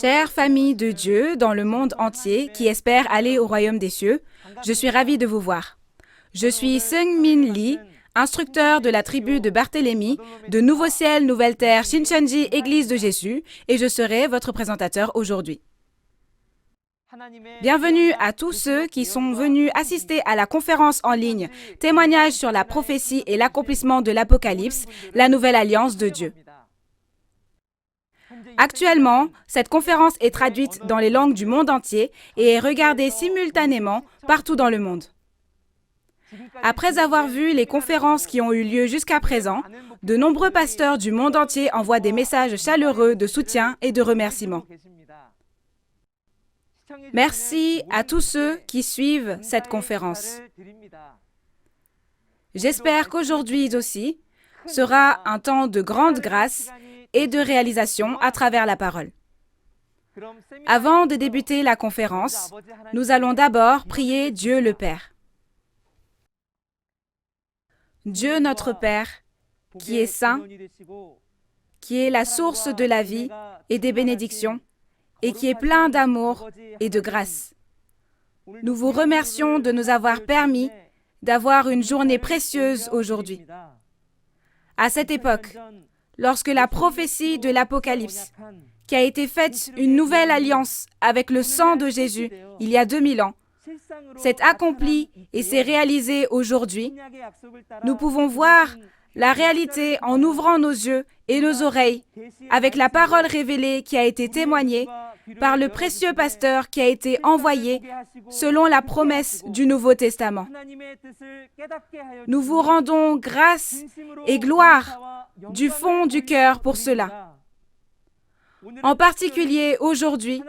Chère famille de Dieu dans le monde entier qui espère aller au royaume des cieux, je suis ravie de vous voir. Je suis Seung-min Lee, instructeur de la tribu de Barthélemy, de Nouveau Ciel, Nouvelle Terre, Shincheonji, Église de Jésus, et je serai votre présentateur aujourd'hui. Bienvenue à tous ceux qui sont venus assister à la conférence en ligne « Témoignage sur la prophétie et l'accomplissement de l'Apocalypse, la nouvelle alliance de Dieu ». Actuellement, cette conférence est traduite dans les langues du monde entier et est regardée simultanément partout dans le monde. Après avoir vu les conférences qui ont eu lieu jusqu'à présent, de nombreux pasteurs du monde entier envoient des messages chaleureux de soutien et de remerciements. Merci à tous ceux qui suivent cette conférence. J'espère qu'aujourd'hui aussi sera un temps de grande grâce et de réalisation à travers la parole. Avant de débuter la conférence, nous allons d'abord prier Dieu le Père. Dieu notre Père, qui est saint, qui est la source de la vie et des bénédictions, et qui est plein d'amour et de grâce. Nous vous remercions de nous avoir permis d'avoir une journée précieuse aujourd'hui. À cette époque, lorsque la prophétie de l'Apocalypse, qui a été faite une nouvelle alliance avec le sang de Jésus il y a 2000 ans, s'est accomplie et s'est réalisée aujourd'hui, nous pouvons voir la réalité en ouvrant nos yeux et nos oreilles avec la parole révélée qui a été témoignée par le précieux pasteur qui a été envoyé selon la promesse du Nouveau Testament. Nous vous rendons grâce et gloire du fond du cœur pour cela. En particulier aujourd'hui,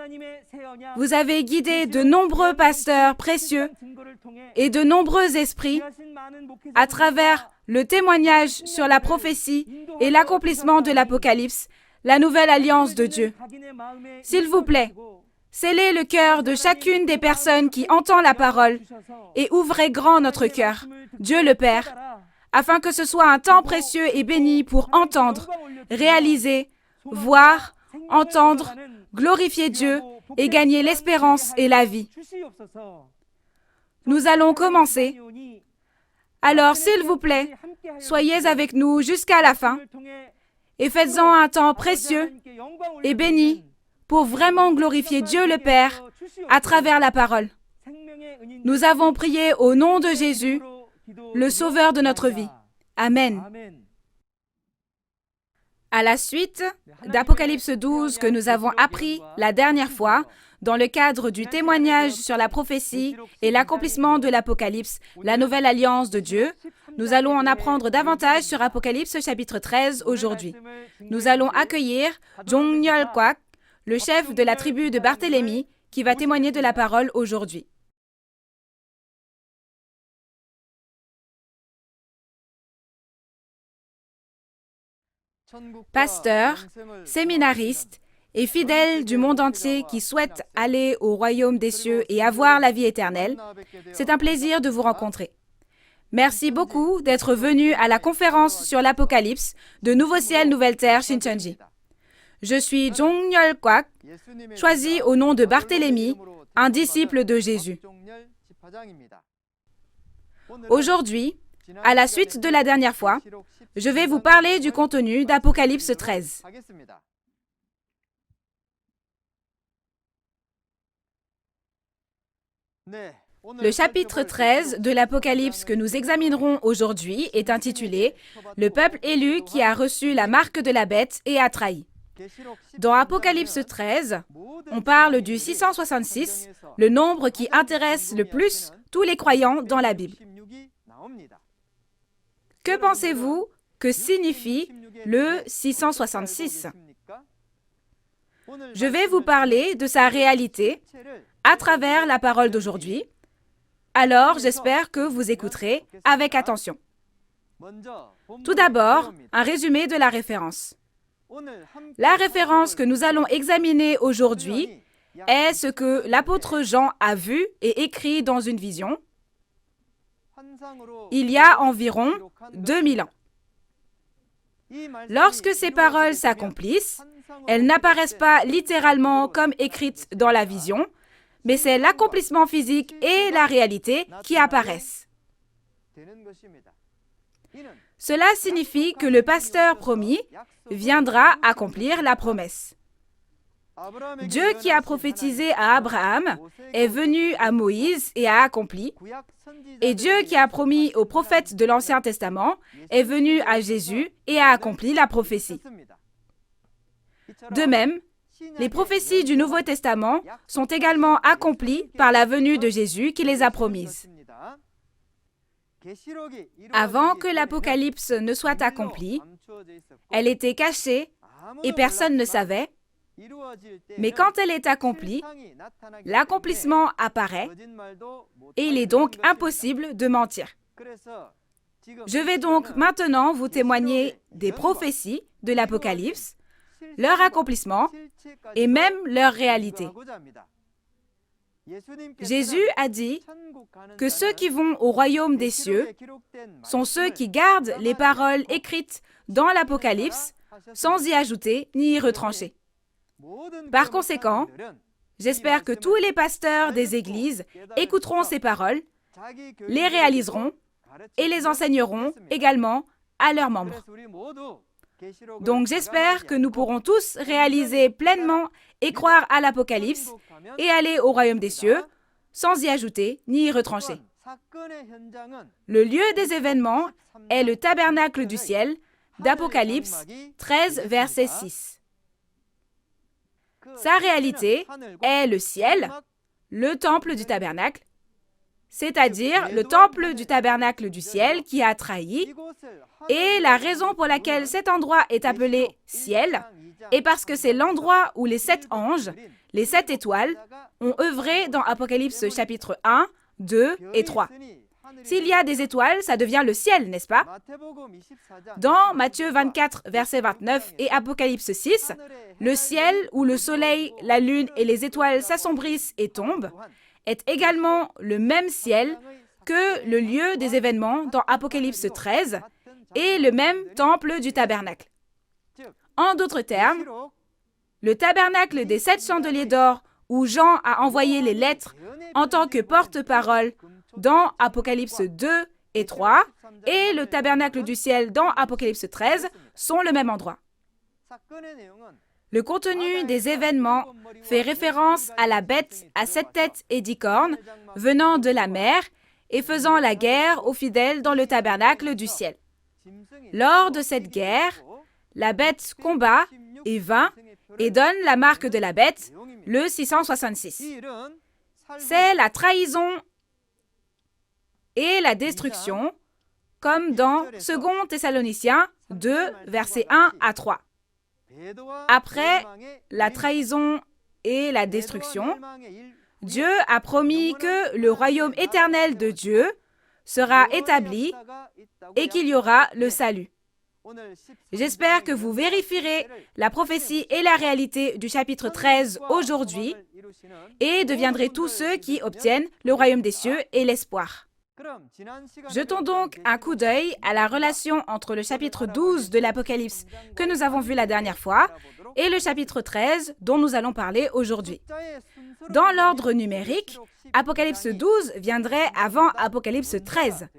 vous avez guidé de nombreux pasteurs précieux et de nombreux esprits à travers le témoignage sur la prophétie et l'accomplissement de l'Apocalypse, la nouvelle alliance de Dieu. S'il vous plaît, scellez le cœur de chacune des personnes qui entend la parole et ouvrez grand notre cœur, Dieu le Père, afin que ce soit un temps précieux et béni pour entendre, réaliser, voir, entendre, glorifier Dieu et gagner l'espérance et la vie. Nous allons commencer. Alors, s'il vous plaît, soyez avec nous jusqu'à la fin et faites-en un temps précieux et béni pour vraiment glorifier Dieu le Père à travers la parole. Nous avons prié au nom de Jésus, le Sauveur de notre vie. Amen. À la suite d'Apocalypse 12 que nous avons appris la dernière fois, dans le cadre du témoignage sur la prophétie et l'accomplissement de l'Apocalypse, la nouvelle alliance de Dieu, nous allons en apprendre davantage sur Apocalypse chapitre 13 aujourd'hui. Nous allons accueillir Jong-Yeol Kwak, le chef de la tribu de Barthélemy, qui va témoigner de la parole aujourd'hui. Pasteurs, séminaristes et fidèles du monde entier qui souhaitent aller au royaume des cieux et avoir la vie éternelle, c'est un plaisir de vous rencontrer. Merci beaucoup d'être venus à la conférence sur l'Apocalypse de Nouveau Ciel, Nouvelle Terre, Shincheonji. Je suis Jong-Yeol Kwak, choisi au nom de Barthélemy, un disciple de Jésus. Aujourd'hui, à la suite de la dernière fois, je vais vous parler du contenu d'Apocalypse 13. Le chapitre 13 de l'Apocalypse que nous examinerons aujourd'hui est intitulé « Le peuple élu qui a reçu la marque de la bête et a trahi ». Dans Apocalypse 13, on parle du 666, le nombre qui intéresse le plus tous les croyants dans la Bible. Que pensez-vous que signifie le 666? Je vais vous parler de sa réalité à travers la parole d'aujourd'hui. Alors, j'espère que vous écouterez avec attention. Tout d'abord, un résumé de la référence. La référence que nous allons examiner aujourd'hui est ce que l'apôtre Jean a vu et écrit dans une vision il y a environ 2000 ans. Lorsque ces paroles s'accomplissent, elles n'apparaissent pas littéralement comme écrites dans la vision, mais c'est l'accomplissement physique et la réalité qui apparaissent. Cela signifie que le pasteur promis viendra accomplir la promesse. Dieu qui a prophétisé à Abraham est venu à Moïse et a accompli, et Dieu qui a promis aux prophètes de l'Ancien Testament est venu à Jésus et a accompli la prophétie. De même, les prophéties du Nouveau Testament sont également accomplies par la venue de Jésus qui les a promises. Avant que l'Apocalypse ne soit accomplie, elle était cachée et personne ne savait, mais quand elle est accomplie, l'accomplissement apparaît et il est donc impossible de mentir. Je vais donc maintenant vous témoigner des prophéties de l'Apocalypse, leur accomplissement et même leur réalité. Jésus a dit que ceux qui vont au royaume des cieux sont ceux qui gardent les paroles écrites dans l'Apocalypse sans y ajouter ni y retrancher. Par conséquent, j'espère que tous les pasteurs des églises écouteront ces paroles, les réaliseront et les enseigneront également à leurs membres. Donc j'espère que nous pourrons tous réaliser pleinement et croire à l'Apocalypse et aller au royaume des cieux sans y ajouter ni y retrancher. Le lieu des événements est le tabernacle du ciel d'Apocalypse 13, verset 6. Sa réalité est le ciel, le temple du tabernacle, c'est-à-dire le temple du tabernacle du ciel qui a trahi, et la raison pour laquelle cet endroit est appelé ciel est parce que c'est l'endroit où les 7 anges, les 7 étoiles, ont œuvré dans Apocalypse chapitre 1, 2 et 3. S'il y a des étoiles, ça devient le ciel, n'est-ce pas? Dans Matthieu 24, verset 29 et Apocalypse 6, le ciel où le soleil, la lune et les étoiles s'assombrissent et tombent est également le même ciel que le lieu des événements dans Apocalypse 13 et le même temple du tabernacle. En d'autres termes, le tabernacle des 7 chandeliers d'or où Jean a envoyé les lettres en tant que porte-parole dans Apocalypse 2 et 3 et le tabernacle du ciel dans Apocalypse 13 sont le même endroit. Le contenu des événements fait référence à la bête à 7 têtes et 10 cornes venant de la mer et faisant la guerre aux fidèles dans le tabernacle du ciel. Lors de cette guerre, la bête combat et vainc et donne la marque de la bête, le 666. C'est la trahison et la destruction, comme dans 2 Thessaloniciens 2, versets 1 à 3. Après la trahison et la destruction, Dieu a promis que le royaume éternel de Dieu sera établi et qu'il y aura le salut. J'espère que vous vérifierez la prophétie et la réalité du chapitre 13 aujourd'hui et deviendrez tous ceux qui obtiennent le royaume des cieux et l'espoir. Jetons donc un coup d'œil à la relation entre le chapitre 12 de l'Apocalypse que nous avons vu la dernière fois et le chapitre 13 dont nous allons parler aujourd'hui. Dans l'ordre numérique, Apocalypse 12 viendrait avant Apocalypse 13,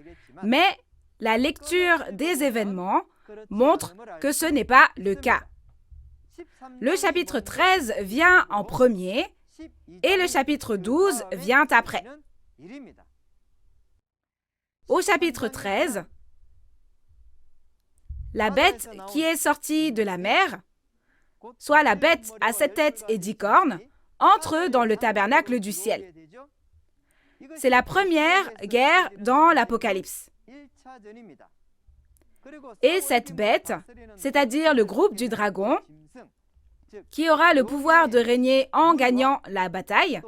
mais la lecture des événements montre que ce n'est pas le cas. Le chapitre 13 vient en premier et le chapitre 12 vient après. Au chapitre 13, la bête qui est sortie de la mer, soit la bête à 7 têtes et 10 cornes, entre dans le tabernacle du ciel. C'est la première guerre dans l'Apocalypse. Et cette bête, c'est-à-dire le groupe du dragon, qui aura le pouvoir de régner en gagnant la bataille,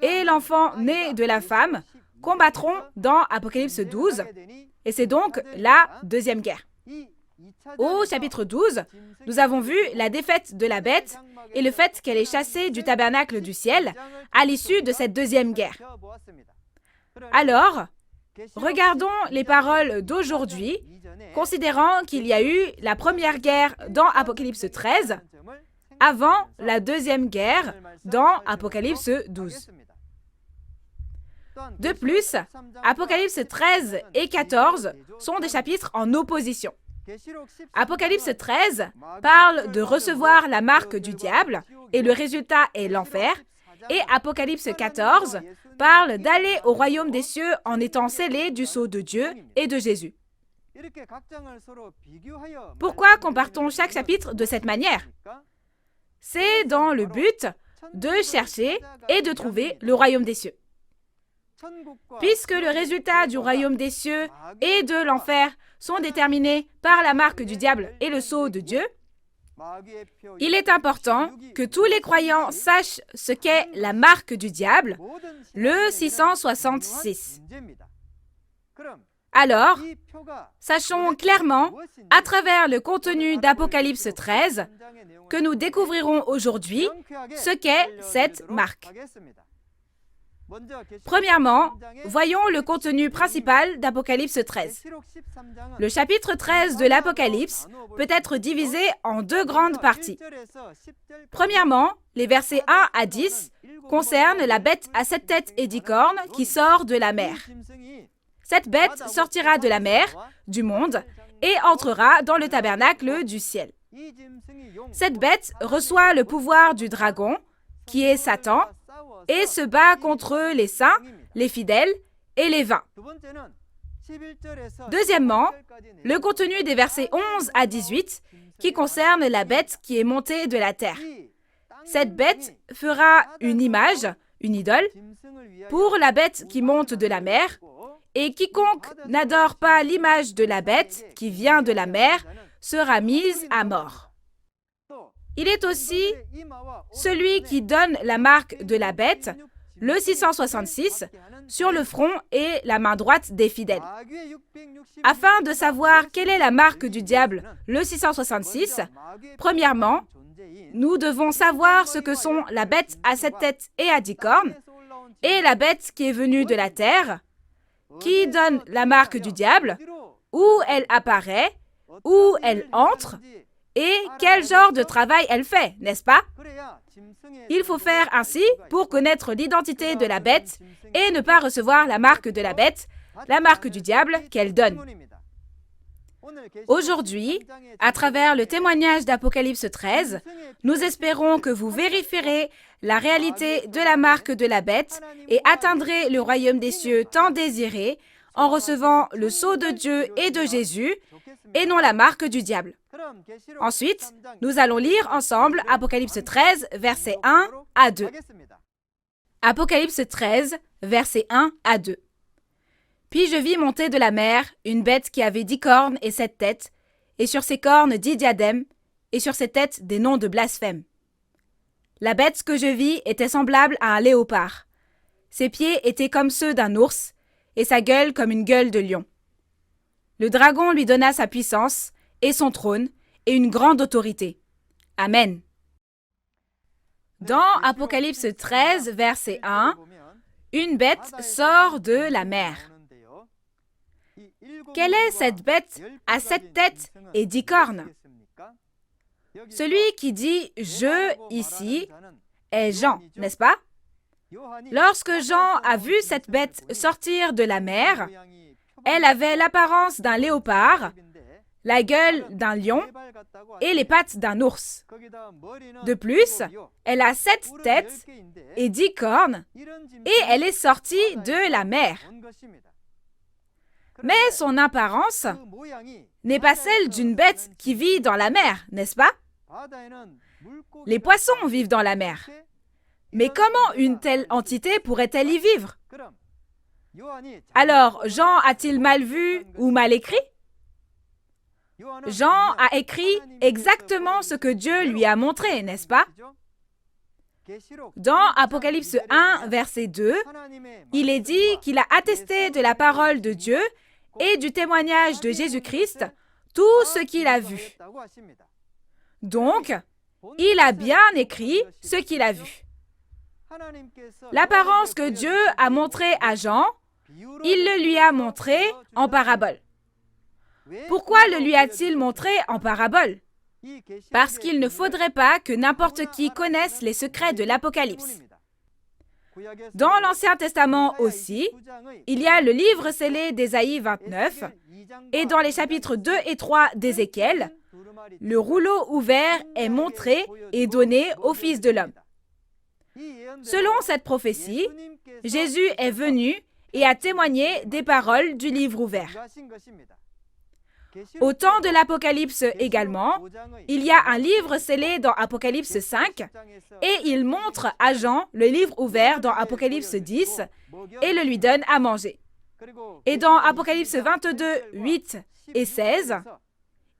et l'enfant né de la femme combattront dans Apocalypse 12, et c'est donc la deuxième guerre. Au chapitre 12, nous avons vu la défaite de la bête et le fait qu'elle est chassée du tabernacle du ciel à l'issue de cette deuxième guerre. Alors, regardons les paroles d'aujourd'hui considérant qu'il y a eu la première guerre dans Apocalypse 13 avant la deuxième guerre dans Apocalypse 12. De plus, Apocalypse 13 et 14 sont des chapitres en opposition. Apocalypse 13 parle de recevoir la marque du diable et le résultat est l'enfer. Et Apocalypse 14 parle d'aller au royaume des cieux en étant scellé du sceau de Dieu et de Jésus. Pourquoi compare-t-on chaque chapitre de cette manière? C'est dans le but de chercher et de trouver le royaume des cieux. Puisque le résultat du royaume des cieux et de l'enfer sont déterminés par la marque du diable et le sceau de Dieu, il est important que tous les croyants sachent ce qu'est la marque du diable, le 666. Alors, sachons clairement, à travers le contenu d'Apocalypse 13, que nous découvrirons aujourd'hui ce qu'est cette marque. Premièrement, voyons le contenu principal d'Apocalypse 13. Le chapitre 13 de l'Apocalypse peut être divisé en deux grandes parties. Premièrement, les versets 1 à 10 concernent la bête à 7 têtes et 10 cornes qui sort de la mer. Cette bête sortira de la mer, du monde, et entrera dans le tabernacle du ciel. Cette bête reçoit le pouvoir du dragon, qui est Satan, et se bat contre les saints, les fidèles et les vains. Deuxièmement, le contenu des versets 11 à 18 qui concerne la bête qui est montée de la terre. Cette bête fera une image, une idole, pour la bête qui monte de la mer, et quiconque n'adore pas l'image de la bête qui vient de la mer sera mise à mort. Il est aussi celui qui donne la marque de la bête, le 666, sur le front et la main droite des fidèles. Afin de savoir quelle est la marque du diable, le 666, premièrement, nous devons savoir ce que sont la bête à 7 têtes et à 10 cornes, et la bête qui est venue de la terre, qui donne la marque du diable, où elle apparaît, où elle entre, et quel genre de travail elle fait, n'est-ce pas? Il faut faire ainsi pour connaître l'identité de la bête et ne pas recevoir la marque de la bête, la marque du diable qu'elle donne. Aujourd'hui, à travers le témoignage d'Apocalypse 13, nous espérons que vous vérifierez la réalité de la marque de la bête et atteindrez le royaume des cieux tant désiré en recevant le sceau de Dieu et de Jésus et non la marque du diable. Ensuite, nous allons lire ensemble Apocalypse 13, versets 1 à 2. Apocalypse 13, versets 1 à 2. Puis je vis monter de la mer une bête qui avait 10 cornes et 7 têtes, et sur ses cornes 10 diadèmes, et sur ses têtes des noms de blasphème. La bête que je vis était semblable à un léopard. Ses pieds étaient comme ceux d'un ours, et sa gueule comme une gueule de lion. Le dragon lui donna sa puissance, et son trône, et une grande autorité. Amen. Dans Apocalypse 13, verset 1, une bête sort de la mer. Quelle est cette bête à 7 têtes et 10 cornes? Celui qui dit « je » ici est Jean, n'est-ce pas? Lorsque Jean a vu cette bête sortir de la mer, elle avait l'apparence d'un léopard, la gueule d'un lion et les pattes d'un ours. De plus, elle a 7 têtes et 10 cornes et elle est sortie de la mer. Mais son apparence n'est pas celle d'une bête qui vit dans la mer, n'est-ce pas? Les poissons vivent dans la mer. Mais comment une telle entité pourrait-elle y vivre? Alors, Jean a-t-il mal vu ou mal écrit? Jean a écrit exactement ce que Dieu lui a montré, n'est-ce pas? Dans Apocalypse 1, verset 2, il est dit qu'il a attesté de la parole de Dieu et du témoignage de Jésus-Christ tout ce qu'il a vu. Donc, il a bien écrit ce qu'il a vu. L'apparence que Dieu a montrée à Jean, il le lui a montrée en parabole. Pourquoi le lui a-t-il montré en parabole? Parce qu'il ne faudrait pas que n'importe qui connaisse les secrets de l'Apocalypse. Dans l'Ancien Testament aussi, il y a le livre scellé d'Ésaïe 29 et dans les chapitres 2 et 3 d'Ézéchiel, le rouleau ouvert est montré et donné au Fils de l'homme. Selon cette prophétie, Jésus est venu et a témoigné des paroles du livre ouvert. Au temps de l'Apocalypse également, il y a un livre scellé dans Apocalypse 5 et il montre à Jean le livre ouvert dans Apocalypse 10 et le lui donne à manger. Et dans Apocalypse 22, 8 et 16,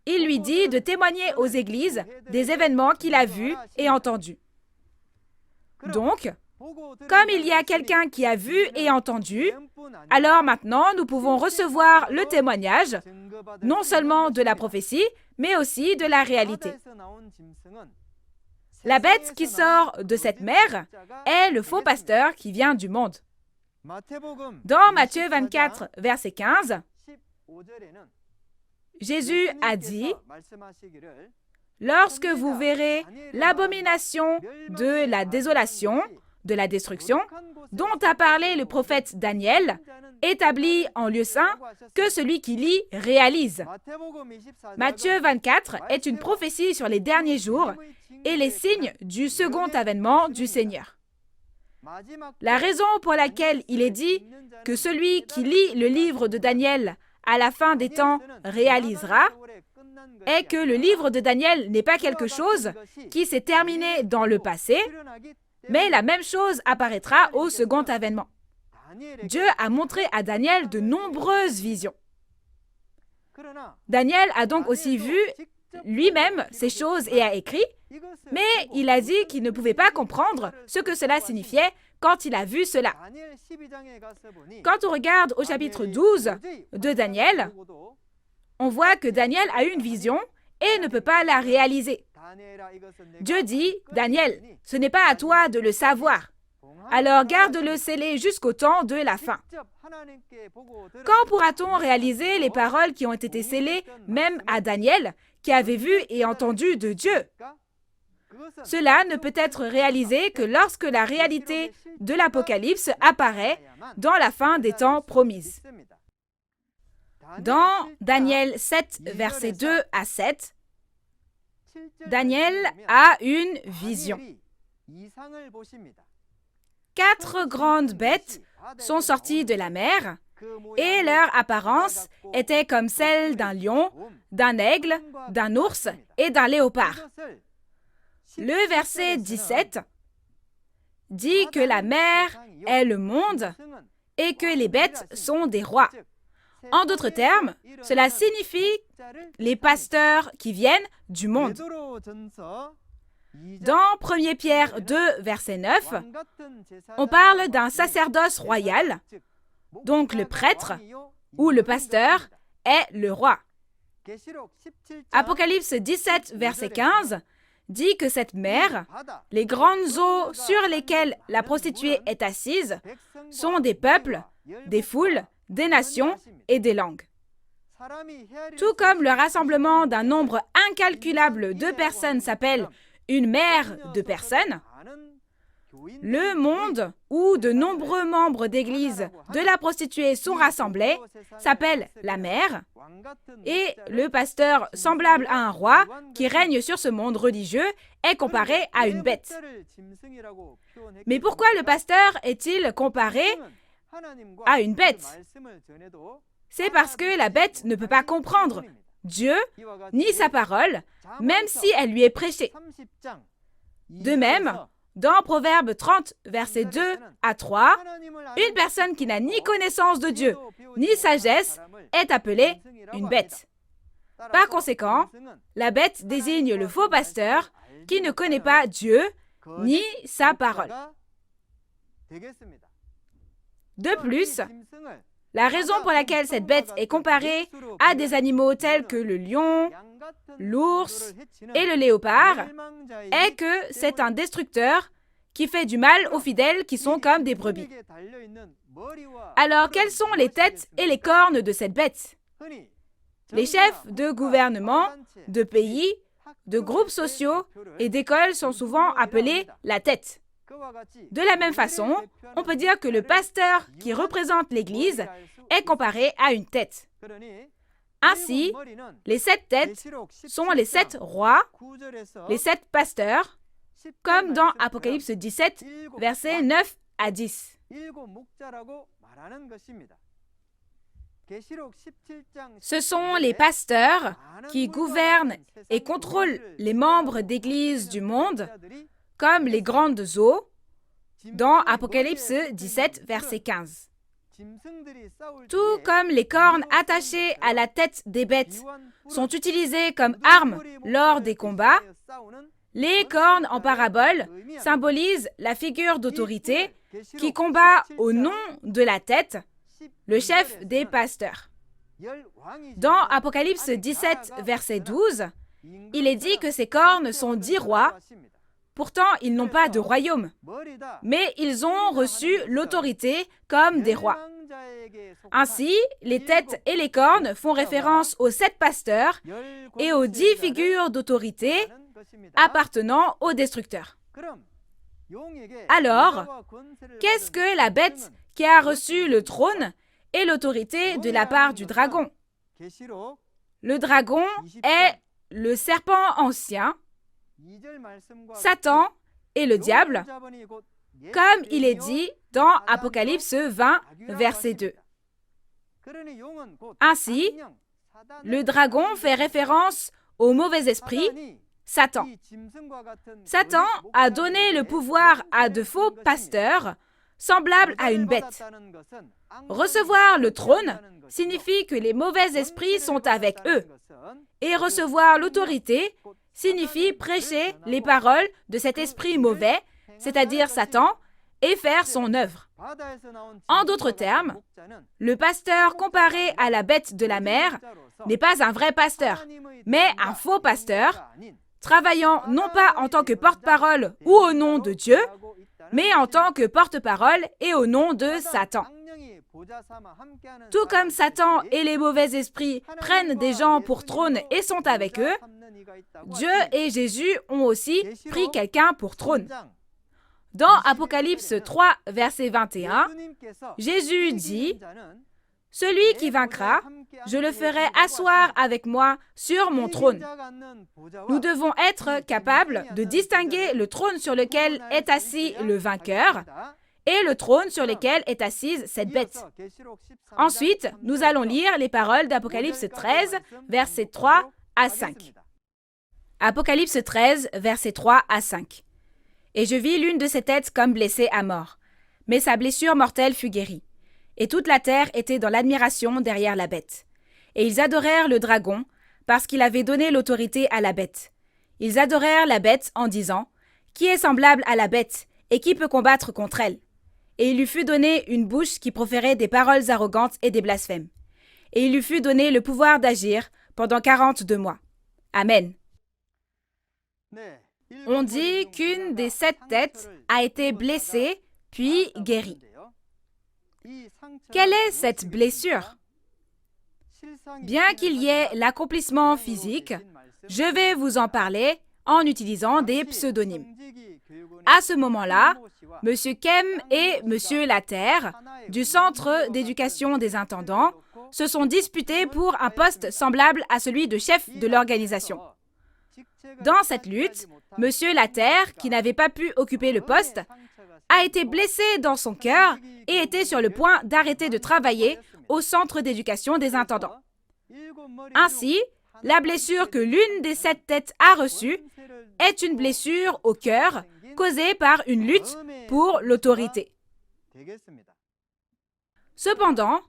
il lui dit de témoigner aux églises des événements qu'il a vus et entendus. Donc, comme il y a quelqu'un qui a vu et entendu, alors maintenant nous pouvons recevoir le témoignage, non seulement de la prophétie, mais aussi de la réalité. La bête qui sort de cette mer est le faux pasteur qui vient du monde. Dans Matthieu 24, verset 15, Jésus a dit « Lorsque vous verrez l'abomination de la désolation, de la destruction, dont a parlé le prophète Daniel, établi en lieu saint, que celui qui lit réalise. » Matthieu 24 est une prophétie sur les derniers jours et les signes du second avènement du Seigneur. La raison pour laquelle il est dit que celui qui lit le livre de Daniel à la fin des temps réalisera est que le livre de Daniel n'est pas quelque chose qui s'est terminé dans le passé, mais la même chose apparaîtra au second avènement. Dieu a montré à Daniel de nombreuses visions. Daniel a donc aussi vu lui-même ces choses et a écrit, mais il a dit qu'il ne pouvait pas comprendre ce que cela signifiait quand il a vu cela. Quand on regarde au chapitre 12 de Daniel, on voit que Daniel a eu une vision et ne peut pas la réaliser. Dieu dit, « Daniel, ce n'est pas à toi de le savoir. Alors garde-le scellé jusqu'au temps de la fin. » Quand pourra-t-on réaliser les paroles qui ont été scellées même à Daniel, qui avait vu et entendu de Dieu? Cela ne peut être réalisé que lorsque la réalité de l'Apocalypse apparaît dans la fin des temps promise. Dans Daniel 7, versets 2 à 7, Daniel a une vision. 4 grandes bêtes sont sorties de la mer et leur apparence était comme celle d'un lion, d'un aigle, d'un ours et d'un léopard. Le verset 17 dit que la mer est le monde et que les bêtes sont des rois. En d'autres termes, cela signifie les pasteurs qui viennent du monde. Dans 1 Pierre 2, verset 9, on parle d'un sacerdoce royal, donc le prêtre ou le pasteur est le roi. Apocalypse 17, verset 15, dit que cette mer, les grandes eaux sur lesquelles la prostituée est assise, sont des peuples, des foules, des nations et des langues. Tout comme le rassemblement d'un nombre incalculable de personnes s'appelle une mer de personnes, le monde où de nombreux membres d'église de la prostituée sont rassemblés s'appelle la mer, et le pasteur semblable à un roi qui règne sur ce monde religieux est comparé à une bête. Mais pourquoi le pasteur est-il comparé à une bête? C'est parce que la bête ne peut pas comprendre Dieu ni sa parole, même si elle lui est prêchée. De même, dans Proverbe 30, versets 2 à 3, une personne qui n'a ni connaissance de Dieu, ni sagesse, est appelée une bête. Par conséquent, la bête désigne le faux pasteur qui ne connaît pas Dieu ni sa parole. De plus, la raison pour laquelle cette bête est comparée à des animaux tels que le lion, l'ours et le léopard est que c'est un destructeur qui fait du mal aux fidèles qui sont comme des brebis. Alors, quelles sont les têtes et les cornes de cette bête? Les chefs de gouvernement, de pays, de groupes sociaux et d'écoles sont souvent appelés la tête. De la même façon, on peut dire que le pasteur qui représente l'Église est comparé à une tête. Ainsi, les 7 têtes sont les 7 rois, les 7 pasteurs, comme dans Apocalypse 17, versets 9 à 10. Ce sont les pasteurs qui gouvernent et contrôlent les membres d'église du monde, comme les grandes eaux, dans Apocalypse 17, verset 15. Tout comme les cornes attachées à la tête des bêtes sont utilisées comme armes lors des combats, les cornes en parabole symbolisent la figure d'autorité qui combat au nom de la tête, le chef des pasteurs. Dans Apocalypse 17, verset 12, il est dit que ces cornes sont 10 rois. Pourtant, ils n'ont pas de royaume, mais ils ont reçu l'autorité comme des rois. Ainsi, les têtes et les cornes font référence aux 7 pasteurs et aux 10 figures d'autorité appartenant au destructeur. Alors, qu'est-ce que la bête qui a reçu le trône et l'autorité de la part du dragon? Le dragon est le serpent ancien, Satan et le diable, comme il est dit dans Apocalypse 20, verset 2. Ainsi, le dragon fait référence au mauvais esprit, Satan. Satan a donné le pouvoir à de faux pasteurs, semblables à une bête. Recevoir le trône signifie que les mauvais esprits sont avec eux, et recevoir l'autorité signifie prêcher les paroles de cet esprit mauvais, c'est-à-dire Satan, et faire son œuvre. En d'autres termes, le pasteur comparé à la bête de la mer n'est pas un vrai pasteur, mais un faux pasteur, travaillant non pas en tant que porte-parole ou au nom de Dieu, mais en tant que porte-parole et au nom de Satan. Tout comme Satan et les mauvais esprits prennent des gens pour trône et sont avec eux, Dieu et Jésus ont aussi pris quelqu'un pour trône. Dans Apocalypse 3, verset 21, Jésus dit « Celui qui vaincra, je le ferai asseoir avec moi sur mon trône. » Nous devons être capables de distinguer le trône sur lequel est assis le vainqueur et le trône sur lequel est assise cette bête. Ensuite, nous allons lire les paroles d'Apocalypse 13, versets 3 à 5. Apocalypse 13, versets 3 à 5. Et je vis l'une de ses têtes comme blessée à mort, mais sa blessure mortelle fut guérie. Et toute la terre était dans l'admiration derrière la bête. Et ils adorèrent le dragon, parce qu'il avait donné l'autorité à la bête. Ils adorèrent la bête en disant « Qui est semblable à la bête, et qui peut combattre contre elle ?» Et il lui fut donné une bouche qui proférait des paroles arrogantes et des blasphèmes. Et il lui fut donné le pouvoir d'agir pendant 42 mois. Amen. On dit qu'une des 7 têtes a été blessée, puis guérie. Quelle est cette blessure? Bien qu'il y ait l'accomplissement physique, je vais vous en parler en utilisant des pseudonymes. À ce moment-là, M. Kem et M. Laterre, du Centre d'éducation des intendants, se sont disputés pour un poste semblable à celui de chef de l'organisation. Dans cette lutte, M. Laterre, qui n'avait pas pu occuper le poste, a été blessé dans son cœur et était sur le point d'arrêter de travailler au Centre d'éducation des intendants. Ainsi, la blessure que l'une des 7 têtes a reçue est une blessure au cœur causée par une lutte pour l'autorité. Cependant,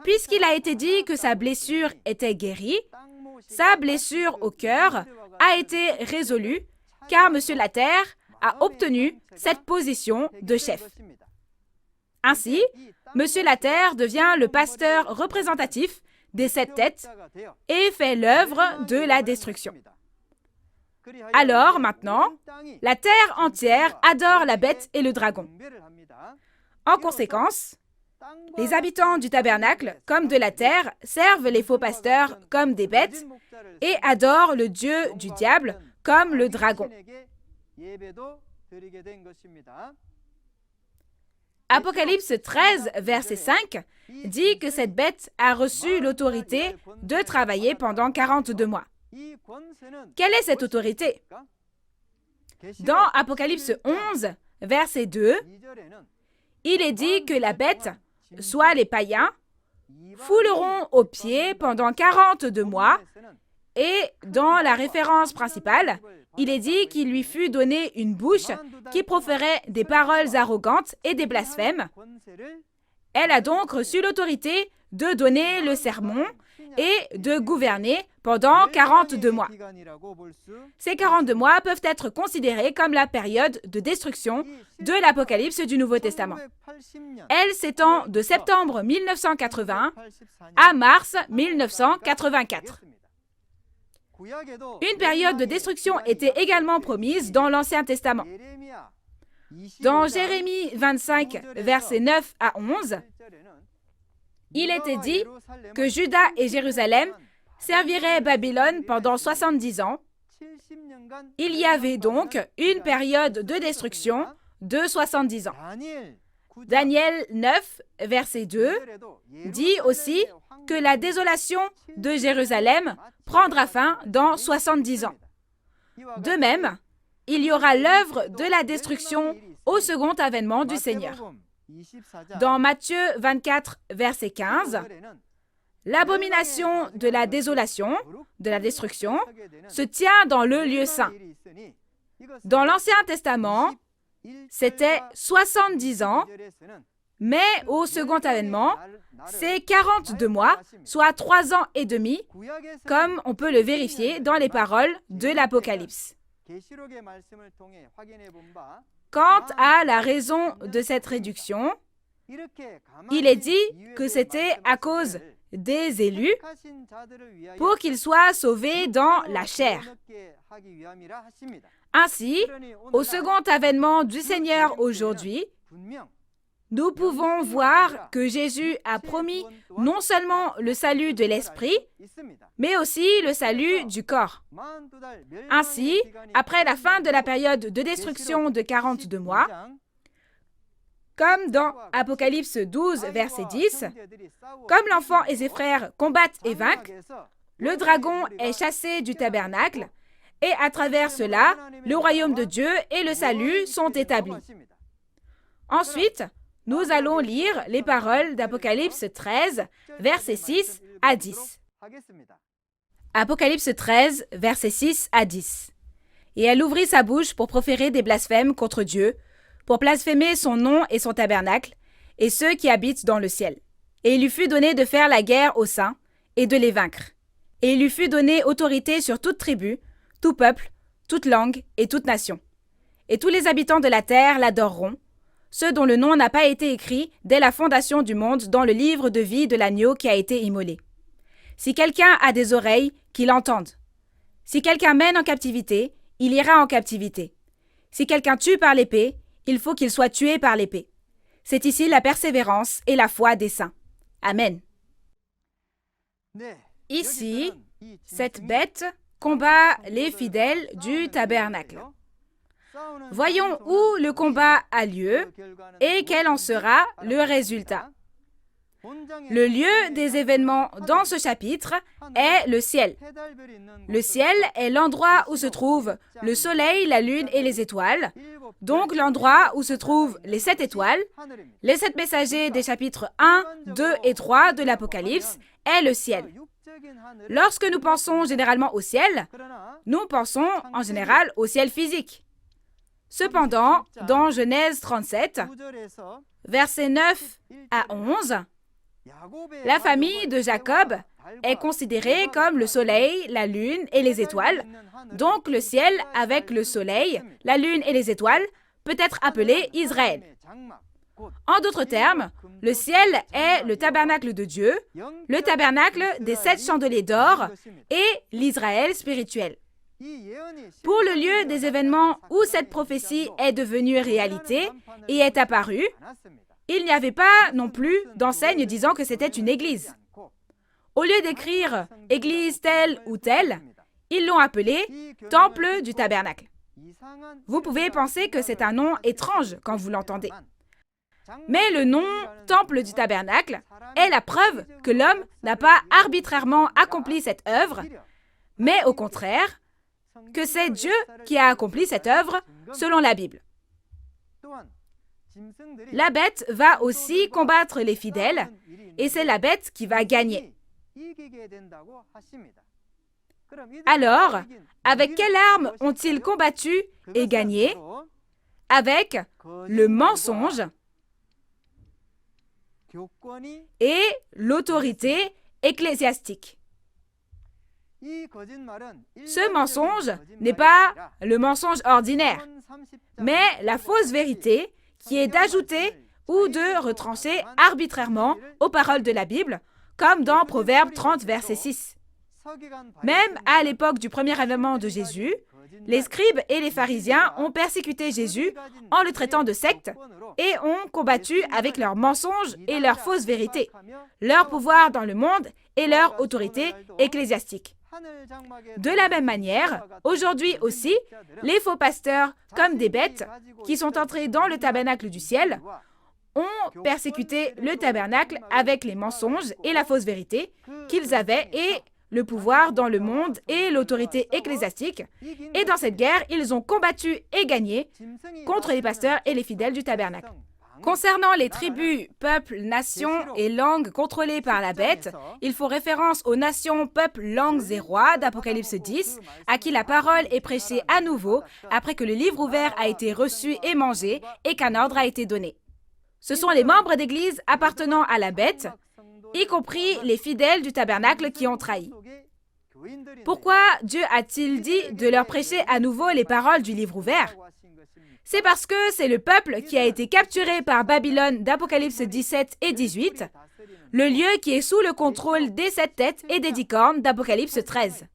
puisqu'il a été dit que sa blessure était guérie, sa blessure au cœur a été résolue car M. Laterre a obtenu cette position de chef. Ainsi, M. Laterre devient le pasteur représentatif des 7 têtes et fait l'œuvre de la destruction. Alors, maintenant, la terre entière adore la bête et le dragon. En conséquence, Les habitants du tabernacle, comme de la terre, servent les faux pasteurs comme des bêtes et adorent le dieu du diable comme le dragon. Apocalypse 13, verset 5, dit que cette bête a reçu l'autorité de travailler pendant 42 mois. Quelle est cette autorité? Dans Apocalypse 11, verset 2, il est dit que la bête, soit les païens, fouleront aux pieds pendant 42 mois et dans la référence principale, il est dit qu'il lui fut donné une bouche qui proférait des paroles arrogantes et des blasphèmes. Elle a donc reçu l'autorité de donner le sermon et de gouverner pendant 42 mois. Ces 42 mois peuvent être considérés comme la période de destruction de l'Apocalypse du Nouveau Testament. Elle s'étend de septembre 1981 à mars 1984. Une période de destruction était également promise dans l'Ancien Testament. Dans Jérémie 25, versets 9 à 11, il était dit que Juda et Jérusalem serviraient Babylone pendant 70 ans. Il y avait donc une période de destruction de 70 ans. Daniel 9, verset 2, dit aussi que la désolation de Jérusalem prendra fin dans 70 ans. De même, il y aura l'œuvre de la destruction au second avènement du Seigneur. Dans Matthieu 24, verset 15, l'abomination de la désolation, de la destruction, se tient dans le lieu saint. Dans l'Ancien Testament, c'était 70 ans, mais au second avènement, c'est 42 mois, soit 3 ans et demi, comme on peut le vérifier dans les paroles de l'Apocalypse. Quant à la raison de cette réduction, il est dit que c'était à cause des élus pour qu'ils soient sauvés dans la chair. Ainsi, au second avènement du Seigneur aujourd'hui, nous pouvons voir que Jésus a promis non seulement le salut de l'esprit, mais aussi le salut du corps. Ainsi, après la fin de la période de destruction de 42 mois, comme dans Apocalypse 12, verset 10, comme l'enfant et ses frères combattent et vainquent, le dragon est chassé du tabernacle, et à travers cela, le royaume de Dieu et le salut sont établis. Ensuite, nous allons lire les paroles d'Apocalypse 13, versets 6 à 10. Apocalypse 13, versets 6 à 10. Et elle ouvrit sa bouche pour proférer des blasphèmes contre Dieu, pour blasphémer son nom et son tabernacle, et ceux qui habitent dans le ciel. Et il lui fut donné de faire la guerre aux saints, et de les vaincre. Et il lui fut donné autorité sur toute tribu, tout peuple, toute langue et toute nation. Et tous les habitants de la terre l'adoreront, ceux dont le nom n'a pas été écrit dès la fondation du monde dans le livre de vie de l'agneau qui a été immolé. Si quelqu'un a des oreilles, qu'il entende. Si quelqu'un mène en captivité, il ira en captivité. Si quelqu'un tue par l'épée, il faut qu'il soit tué par l'épée. C'est ici la persévérance et la foi des saints. Amen. Ici, cette bête combat les fidèles du tabernacle. Voyons où le combat a lieu et quel en sera le résultat. Le lieu des événements dans ce chapitre est le ciel. Le ciel est l'endroit où se trouvent le soleil, la lune et les étoiles, donc l'endroit où se trouvent les 7 étoiles. Les 7 messagers des chapitres 1, 2 et 3 de l'Apocalypse est le ciel. Lorsque nous pensons généralement au ciel, nous pensons en général au ciel physique. Cependant, dans Genèse 37, versets 9 à 11, la famille de Jacob est considérée comme le soleil, la lune et les étoiles. Donc le ciel avec le soleil, la lune et les étoiles peut être appelé Israël. En d'autres termes, le ciel est le tabernacle de Dieu, le tabernacle des 7 chandeliers d'or et l'Israël spirituel. Pour le lieu des événements où cette prophétie est devenue réalité et est apparue, Il n'y avait pas non plus d'enseigne disant que c'était une église. Au lieu d'écrire « église telle ou telle », ils l'ont appelé « temple du tabernacle ». Vous pouvez penser que c'est un nom étrange quand vous l'entendez. Mais le nom « temple du tabernacle » est la preuve que l'homme n'a pas arbitrairement accompli cette œuvre, mais au contraire, que c'est Dieu qui a accompli cette œuvre selon la Bible. La bête va aussi combattre les fidèles, et c'est la bête qui va gagner. Alors, avec quelle arme ont-ils combattu et gagné? Avec le mensonge et l'autorité ecclésiastique. Ce mensonge n'est pas le mensonge ordinaire, mais la fausse vérité qui est d'ajouter ou de retrancher arbitrairement aux paroles de la Bible, comme dans Proverbe 30, verset 6. Même à l'époque du premier avènement de Jésus, les scribes et les pharisiens ont persécuté Jésus en le traitant de secte et ont combattu avec leurs mensonges et leurs fausses vérités, leur pouvoir dans le monde et leur autorité ecclésiastique. De la même manière, aujourd'hui aussi, les faux pasteurs, comme des bêtes, qui sont entrés dans le tabernacle du ciel, ont persécuté le tabernacle avec les mensonges et la fausse vérité qu'ils avaient et le pouvoir dans le monde et l'autorité ecclésiastique. Et dans cette guerre, ils ont combattu et gagné contre les pasteurs et les fidèles du tabernacle. Concernant les tribus, peuples, nations et langues contrôlées par la bête, il faut référence aux nations, peuples, langues et rois d'Apocalypse 10, à qui la parole est prêchée à nouveau après que le livre ouvert a été reçu et mangé et qu'un ordre a été donné. Ce sont les membres d'Église appartenant à la bête, y compris les fidèles du tabernacle qui ont trahi. Pourquoi Dieu a-t-il dit de leur prêcher à nouveau les paroles du livre ouvert? C'est parce que c'est le peuple qui a été capturé par Babylone d'Apocalypse 17 et 18, le lieu qui est sous le contrôle des 7 têtes et des 10 cornes d'Apocalypse 13.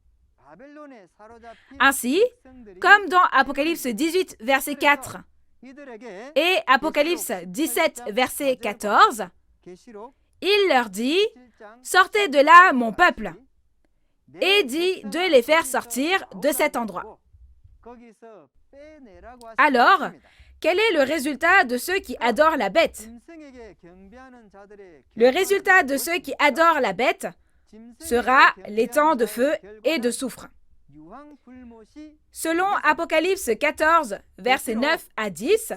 Ainsi, comme dans Apocalypse 18, verset 4 et Apocalypse 17, verset 14, il leur dit « Sortez de là, mon peuple !» et dit de les faire sortir de cet endroit. Alors, quel est le résultat de ceux qui adorent la bête? Le résultat de ceux qui adorent la bête sera l'étang de feu et de soufre. Selon Apocalypse 14, versets 9 à 10,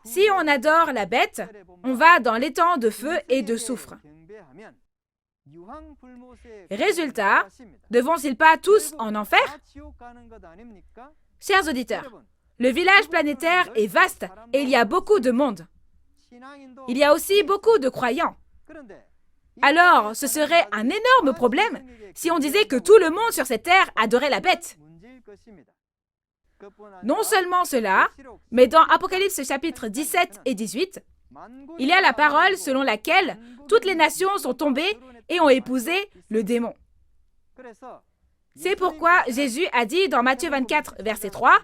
si on adore la bête, on va dans l'étang de feu et de soufre. Résultat, ne vont-ils pas tous en enfer? Chers auditeurs, le village planétaire est vaste et il y a beaucoup de monde. Il y a aussi beaucoup de croyants. Alors, ce serait un énorme problème si on disait que tout le monde sur cette terre adorait la bête. Non seulement cela, mais dans Apocalypse chapitre 17 et 18, il y a la parole selon laquelle toutes les nations sont tombées et ont épousé le démon. C'est pourquoi Jésus a dit dans Matthieu 24, verset 3,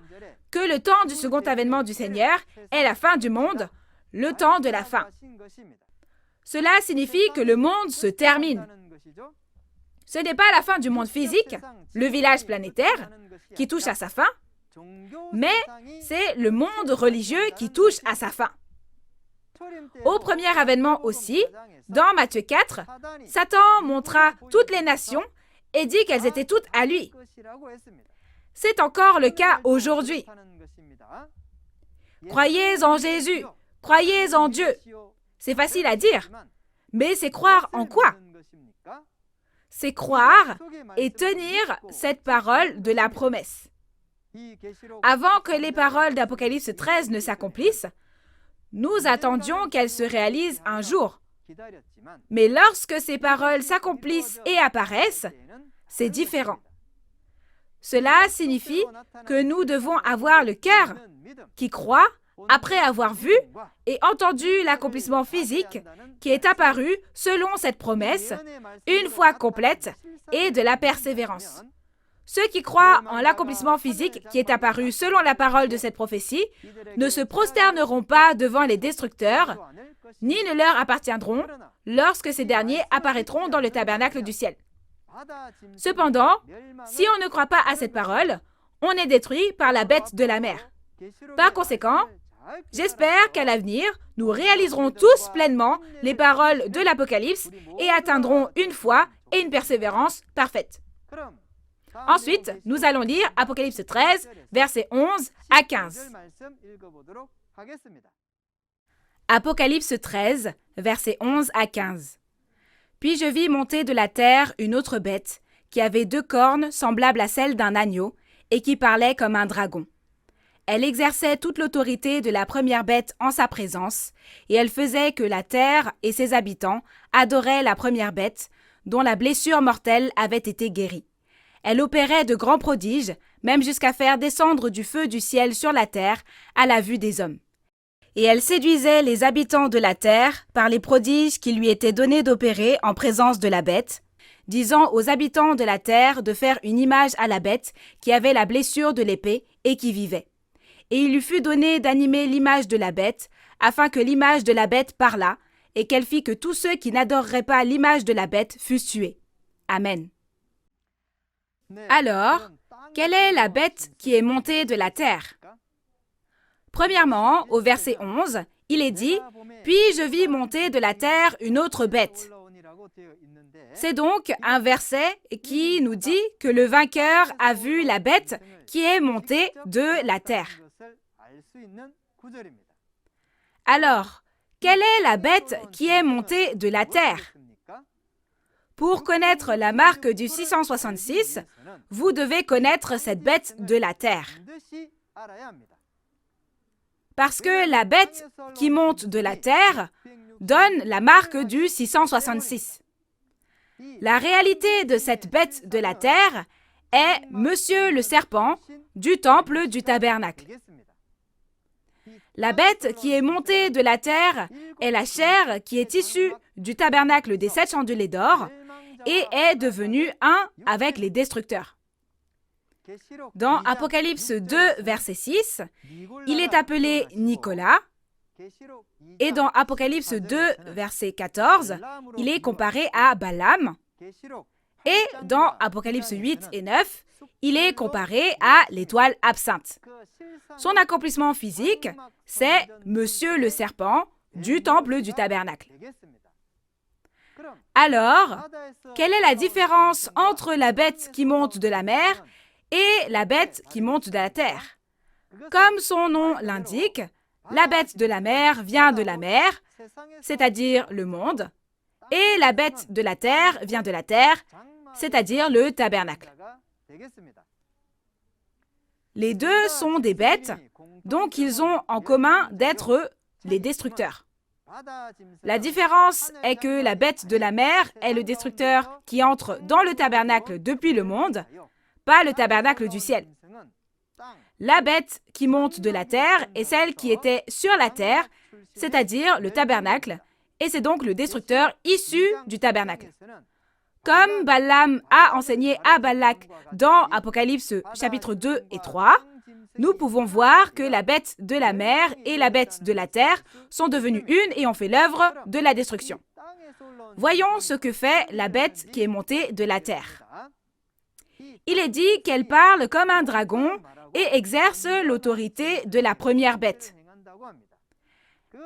que le temps du second avènement du Seigneur est la fin du monde, le temps de la fin. Cela signifie que le monde se termine. Ce n'est pas la fin du monde physique, le village planétaire, qui touche à sa fin, mais c'est le monde religieux qui touche à sa fin. Au premier avènement aussi, dans Matthieu 4, Satan montra toutes les nations et dit qu'elles étaient toutes à lui. C'est encore le cas aujourd'hui. Croyez en Jésus, croyez en Dieu. C'est facile à dire, mais c'est croire en quoi? C'est croire et tenir cette parole de la promesse. Avant que les paroles d'Apocalypse 13 ne s'accomplissent, nous attendions qu'elles se réalisent un jour. Mais lorsque ces paroles s'accomplissent et apparaissent, c'est différent. Cela signifie que nous devons avoir le cœur qui croit après avoir vu et entendu l'accomplissement physique qui est apparu selon cette promesse, une fois complète, et de la persévérance. Ceux qui croient en l'accomplissement physique qui est apparu selon la parole de cette prophétie ne se prosterneront pas devant les destructeurs, ni ne leur appartiendront lorsque ces derniers apparaîtront dans le tabernacle du ciel. Cependant, si on ne croit pas à cette parole, on est détruit par la bête de la mer. Par conséquent, j'espère qu'à l'avenir, nous réaliserons tous pleinement les paroles de l'Apocalypse et atteindrons une foi et une persévérance parfaite. Ensuite, nous allons lire Apocalypse 13, versets 11 à 15. Apocalypse 13, versets 11 à 15. Puis je vis monter de la terre une autre bête, qui avait 2 cornes semblables à celles d'un agneau, et qui parlait comme un dragon. Elle exerçait toute l'autorité de la première bête en sa présence, et elle faisait que la terre et ses habitants adoraient la première bête, dont la blessure mortelle avait été guérie. Elle opérait de grands prodiges, même jusqu'à faire descendre du feu du ciel sur la terre à la vue des hommes. Et elle séduisait les habitants de la terre par les prodiges qui lui étaient donnés d'opérer en présence de la bête, disant aux habitants de la terre de faire une image à la bête qui avait la blessure de l'épée et qui vivait. Et il lui fut donné d'animer l'image de la bête, afin que l'image de la bête parlât, et qu'elle fit que tous ceux qui n'adoreraient pas l'image de la bête fussent tués. Amen. Alors, quelle est la bête qui est montée de la terre? Premièrement, au verset 11, il est dit « Puis je vis monter de la terre une autre bête ». C'est donc un verset qui nous dit que le vainqueur a vu la bête qui est montée de la terre. Alors, quelle est la bête qui est montée de la terre? Pour connaître la marque du 666, vous devez connaître cette bête de la terre. Parce que la bête qui monte de la terre donne la marque du 666. La réalité de cette bête de la terre est Monsieur le serpent du temple du tabernacle. La bête qui est montée de la terre est la chair qui est issue du tabernacle des 7 chandeliers d'or et est devenue un avec les destructeurs. Dans Apocalypse 2, verset 6, il est appelé Nicolas, et dans Apocalypse 2, verset 14, il est comparé à Balaam, et dans Apocalypse 8 et 9, il est comparé à l'étoile absinthe. Son accomplissement physique, c'est Monsieur le serpent du temple du tabernacle. Alors, quelle est la différence entre la bête qui monte de la mer et la bête qui monte de la terre? Comme son nom l'indique, la bête de la mer vient de la mer, c'est-à-dire le monde, et la bête de la terre vient de la terre, c'est-à-dire le tabernacle. Les deux sont des bêtes, donc ils ont en commun d'être les destructeurs. La différence est que la bête de la mer est le destructeur qui entre dans le tabernacle depuis le monde, pas le tabernacle du ciel. La bête qui monte de la terre est celle qui était sur la terre, c'est-à-dire le tabernacle, et c'est donc le destructeur issu du tabernacle. Comme Balaam a enseigné à Balak dans Apocalypse chapitre 2 et 3, nous pouvons voir que la bête de la mer et la bête de la terre sont devenues une et ont fait l'œuvre de la destruction. Voyons ce que fait la bête qui est montée de la terre. Il est dit qu'elle parle comme un dragon et exerce l'autorité de la première bête.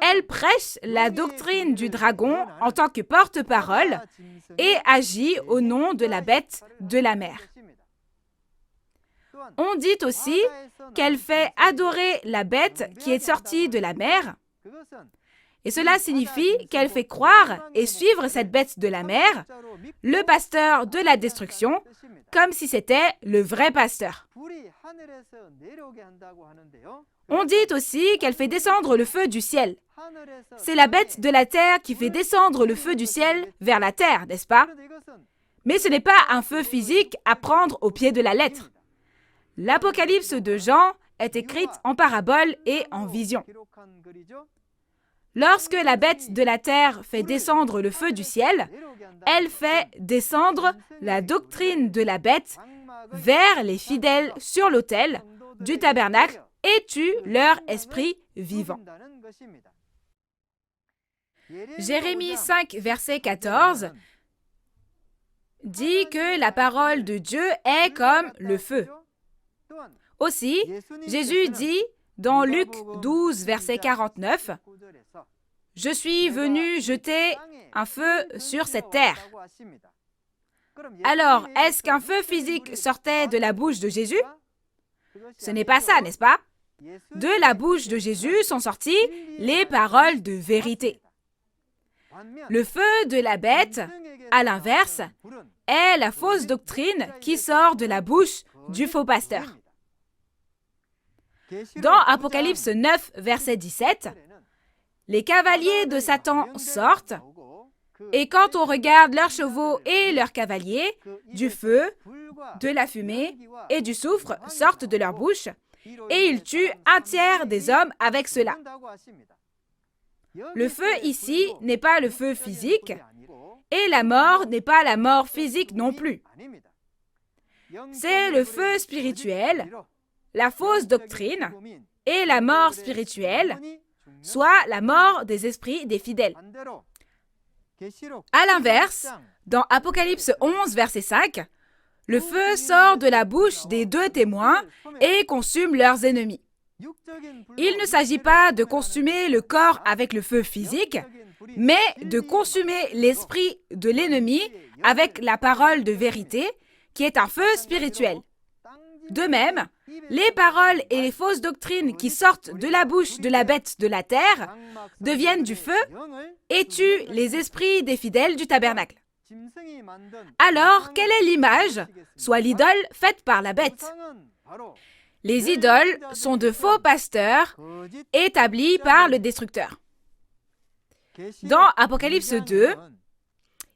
Elle prêche la doctrine du dragon en tant que porte-parole et agit au nom de la bête de la mer. On dit aussi qu'elle fait adorer la bête qui est sortie de la mer, et cela signifie qu'elle fait croire et suivre cette bête de la mer, le pasteur de la destruction, comme si c'était le vrai pasteur. On dit aussi qu'elle fait descendre le feu du ciel. C'est la bête de la terre qui fait descendre le feu du ciel vers la terre, n'est-ce pas? Mais ce n'est pas un feu physique à prendre au pied de la lettre. L'Apocalypse de Jean est écrite en parabole et en vision. Lorsque la bête de la terre fait descendre le feu du ciel, elle fait descendre la doctrine de la bête vers les fidèles sur l'autel du tabernacle et tue leur esprit vivant. Jérémie 5, verset 14 dit que la parole de Dieu est comme le feu. Aussi, Jésus dit dans Luc 12, verset 49, « Je suis venu jeter un feu sur cette terre. » Alors, est-ce qu'un feu physique sortait de la bouche de Jésus? Ce n'est pas ça, n'est-ce pas? De la bouche de Jésus sont sorties les paroles de vérité. Le feu de la bête, à l'inverse, est la fausse doctrine qui sort de la bouche du faux pasteur. Dans Apocalypse 9, verset 17, les cavaliers de Satan sortent, et quand on regarde leurs chevaux et leurs cavaliers, du feu, de la fumée et du soufre sortent de leur bouche, et ils tuent un tiers des hommes avec cela. Le feu ici n'est pas le feu physique, et la mort n'est pas la mort physique non plus. C'est le feu spirituel, la fausse doctrine, et la mort spirituelle, soit la mort des esprits des fidèles. À l'inverse, dans Apocalypse 11, verset 5, le feu sort de la bouche des deux témoins et consume leurs ennemis. Il ne s'agit pas de consumer le corps avec le feu physique, mais de consumer l'esprit de l'ennemi avec la parole de vérité, qui est un feu spirituel. De même, les paroles et les fausses doctrines qui sortent de la bouche de la bête de la terre deviennent du feu et tuent les esprits des fidèles du tabernacle. Alors, quelle est l'image, soit l'idole faite par la bête? Les idoles sont de faux pasteurs établis par le destructeur. Dans Apocalypse 2,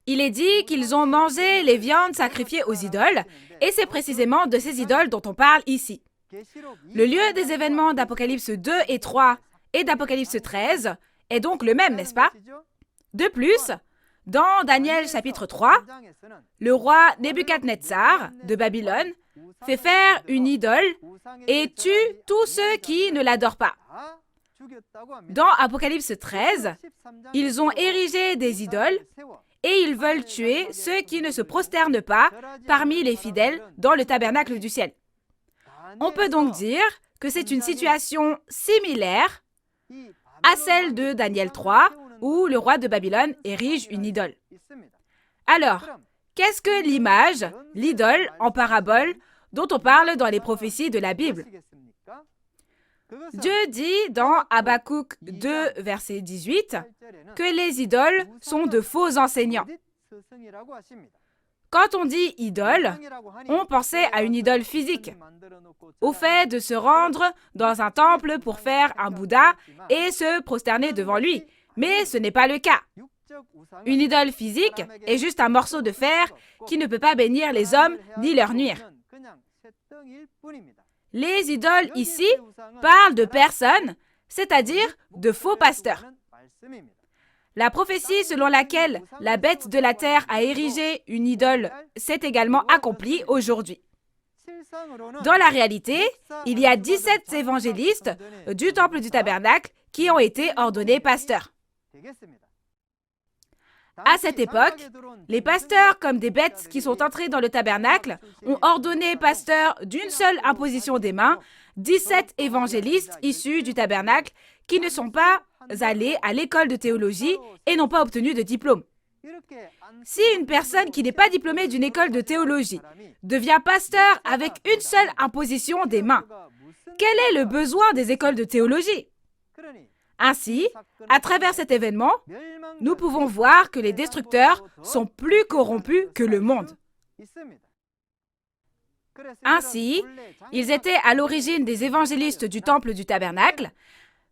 il est dit qu'ils ont mangé les viandes sacrifiées aux idoles, et c'est précisément de ces idoles dont on parle ici. Le lieu des événements d'Apocalypse 2 et 3 et d'Apocalypse 13 est donc le même, n'est-ce pas? De plus, dans Daniel chapitre 3, le roi Nebuchadnezzar de Babylone fait faire une idole et tue tous ceux qui ne l'adorent pas. Dans Apocalypse 13, ils ont érigé des idoles et ils veulent tuer ceux qui ne se prosternent pas parmi les fidèles dans le tabernacle du ciel. On peut donc dire que c'est une situation similaire à celle de Daniel 3, où le roi de Babylone érige une idole. Alors, qu'est-ce que l'image, l'idole en parabole, dont on parle dans les prophéties de la Bible? Dieu dit dans Habakkuk 2, verset 18, que les idoles sont de faux enseignants. Quand on dit idole, on pensait à une idole physique, au fait de se rendre dans un temple pour faire un Bouddha et se prosterner devant lui. Mais ce n'est pas le cas. Une idole physique est juste un morceau de fer qui ne peut pas bénir les hommes ni leur nuire. Les idoles ici parlent de personnes, c'est-à-dire de faux pasteurs. La prophétie selon laquelle la bête de la terre a érigé une idole s'est également accomplie aujourd'hui. Dans la réalité, il y a 17 évangélistes du temple du tabernacle qui ont été ordonnés pasteurs. À cette époque, les pasteurs, comme des bêtes qui sont entrés dans le tabernacle, ont ordonné pasteurs d'une seule imposition des mains 17 évangélistes issus du tabernacle qui ne sont pas allés à l'école de théologie et n'ont pas obtenu de diplôme. Si une personne qui n'est pas diplômée d'une école de théologie devient pasteur avec une seule imposition des mains, quel est le besoin des écoles de théologie? Ainsi, à travers cet événement, nous pouvons voir que les destructeurs sont plus corrompus que le monde. Ainsi, ils étaient à l'origine des évangélistes du temple du tabernacle,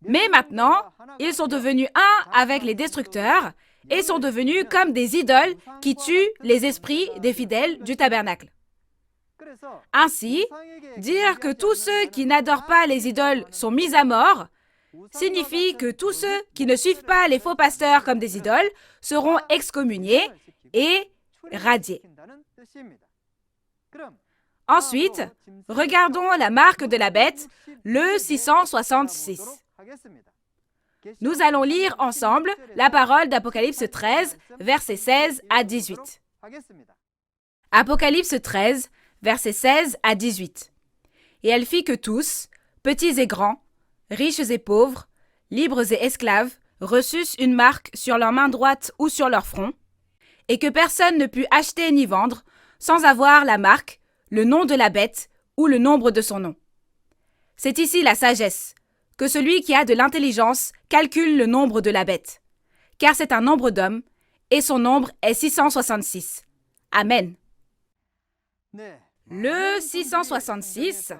mais maintenant, ils sont devenus un avec les destructeurs et sont devenus comme des idoles qui tuent les esprits des fidèles du tabernacle. Ainsi, dire que tous ceux qui n'adorent pas les idoles sont mis à mort signifie que tous ceux qui ne suivent pas les faux pasteurs comme des idoles seront excommuniés et radiés. Ensuite, regardons la marque de la bête, le 666. Nous allons lire ensemble la parole d'Apocalypse 13, versets 16 à 18. Apocalypse 13, versets 16 à 18. Et elle fit que tous, petits et grands, riches et pauvres, libres et esclaves, reçussent une marque sur leur main droite ou sur leur front, et que personne ne put acheter ni vendre sans avoir la marque, le nom de la bête ou le nombre de son nom. C'est ici la sagesse, que celui qui a de l'intelligence calcule le nombre de la bête, car c'est un nombre d'hommes, et son nombre est 666. Amen. Le 666,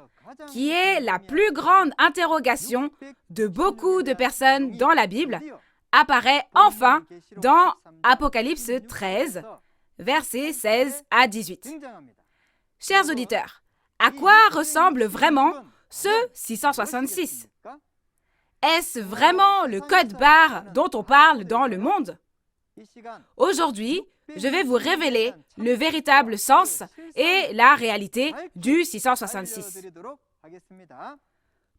qui est la plus grande interrogation de beaucoup de personnes dans la Bible, apparaît enfin dans Apocalypse 13, versets 16 à 18. Chers auditeurs, à quoi ressemble vraiment ce 666? Est-ce vraiment le code barre dont on parle dans le monde? Aujourd'hui, je vais vous révéler le véritable sens et la réalité du 666.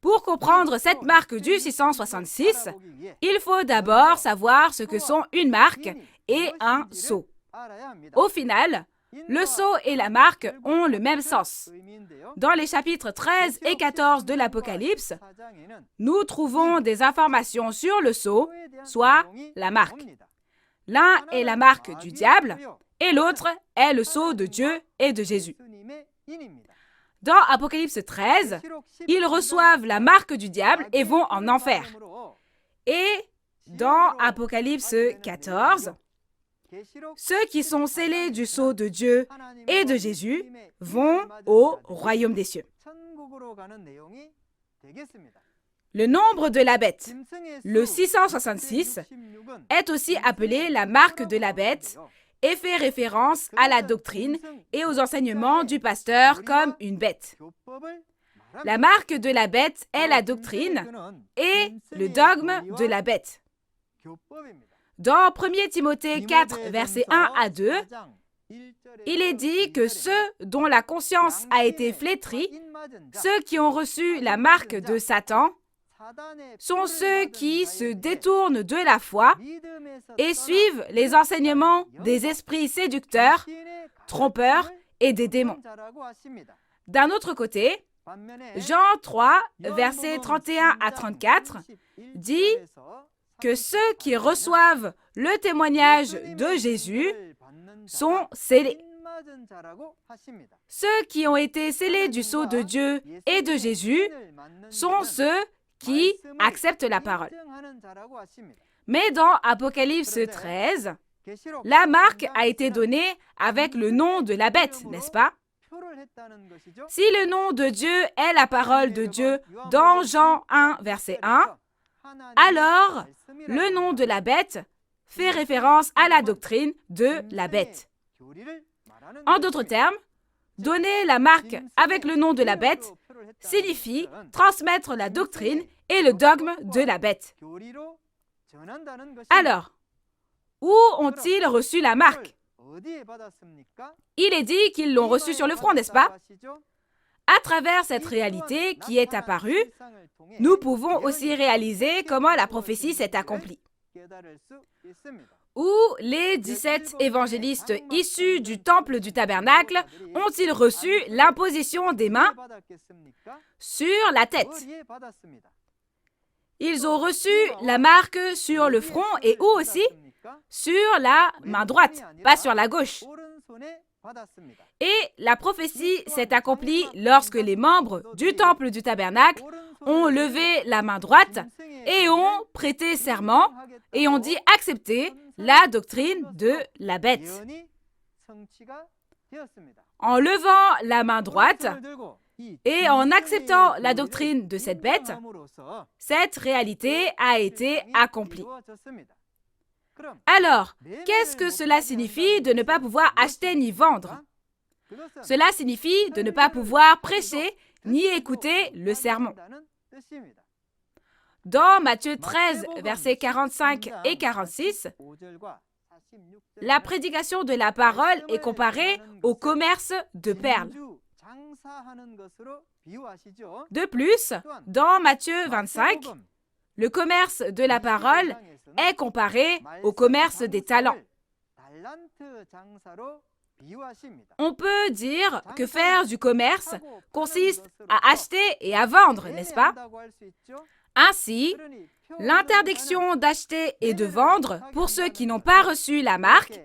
Pour comprendre cette marque du 666, il faut d'abord savoir ce que sont une marque et un sceau. Au final, le sceau et la marque ont le même sens. Dans les chapitres 13 et 14 de l'Apocalypse, nous trouvons des informations sur le sceau, soit la marque. L'un est la marque du diable et l'autre est le sceau de Dieu et de Jésus. Dans Apocalypse 13, ils reçoivent la marque du diable et vont en enfer. Et dans Apocalypse 14, ceux qui sont scellés du sceau de Dieu et de Jésus vont au royaume des cieux. Le nombre de la bête, le 666, est aussi appelé la marque de la bête et fait référence à la doctrine et aux enseignements du pasteur comme une bête. La marque de la bête est la doctrine et le dogme de la bête. Dans 1 Timothée 4, versets 1 à 2, il est dit que ceux dont la conscience a été flétrie, ceux qui ont reçu la marque de Satan, sont ceux qui se détournent de la foi et suivent les enseignements des esprits séducteurs, trompeurs et des démons. D'un autre côté, Jean 3, versets 31 à 34, dit que ceux qui reçoivent le témoignage de Jésus sont scellés. Ceux qui ont été scellés du sceau de Dieu et de Jésus sont ceux qui acceptent la parole. Mais dans Apocalypse 13, la marque a été donnée avec le nom de la bête, n'est-ce pas? Si le nom de Dieu est la parole de Dieu dans Jean 1, verset 1, alors le nom de la bête fait référence à la doctrine de la bête. En d'autres termes, donner la marque avec le nom de la bête signifie transmettre la doctrine et le dogme de la bête. Alors, où ont-ils reçu la marque? Il est dit qu'ils l'ont reçue sur le front, n'est-ce pas? À travers cette réalité qui est apparue, nous pouvons aussi réaliser comment la prophétie s'est accomplie. Où les 17 évangélistes issus du temple du tabernacle ont-ils reçu l'imposition des mains sur la tête? Ils ont reçu la marque sur le front et où aussi? Sur la main droite, pas sur la gauche. Et la prophétie s'est accomplie lorsque les membres du temple du tabernacle ont levé la main droite et ont prêté serment et ont dit accepter la doctrine de la bête. En levant la main droite et en acceptant la doctrine de cette bête, cette réalité a été accomplie. Alors, qu'est-ce que cela signifie de ne pas pouvoir acheter ni vendre? Cela signifie de ne pas pouvoir prêcher ni écouter le sermon. Dans Matthieu 13, versets 45 et 46, la prédication de la parole est comparée au commerce de perles. De plus, dans Matthieu 25, Le commerce de la parole est comparé au commerce des talents. On peut dire que faire du commerce consiste à acheter et à vendre, n'est-ce pas? Ainsi, l'interdiction d'acheter et de vendre pour ceux qui n'ont pas reçu la marque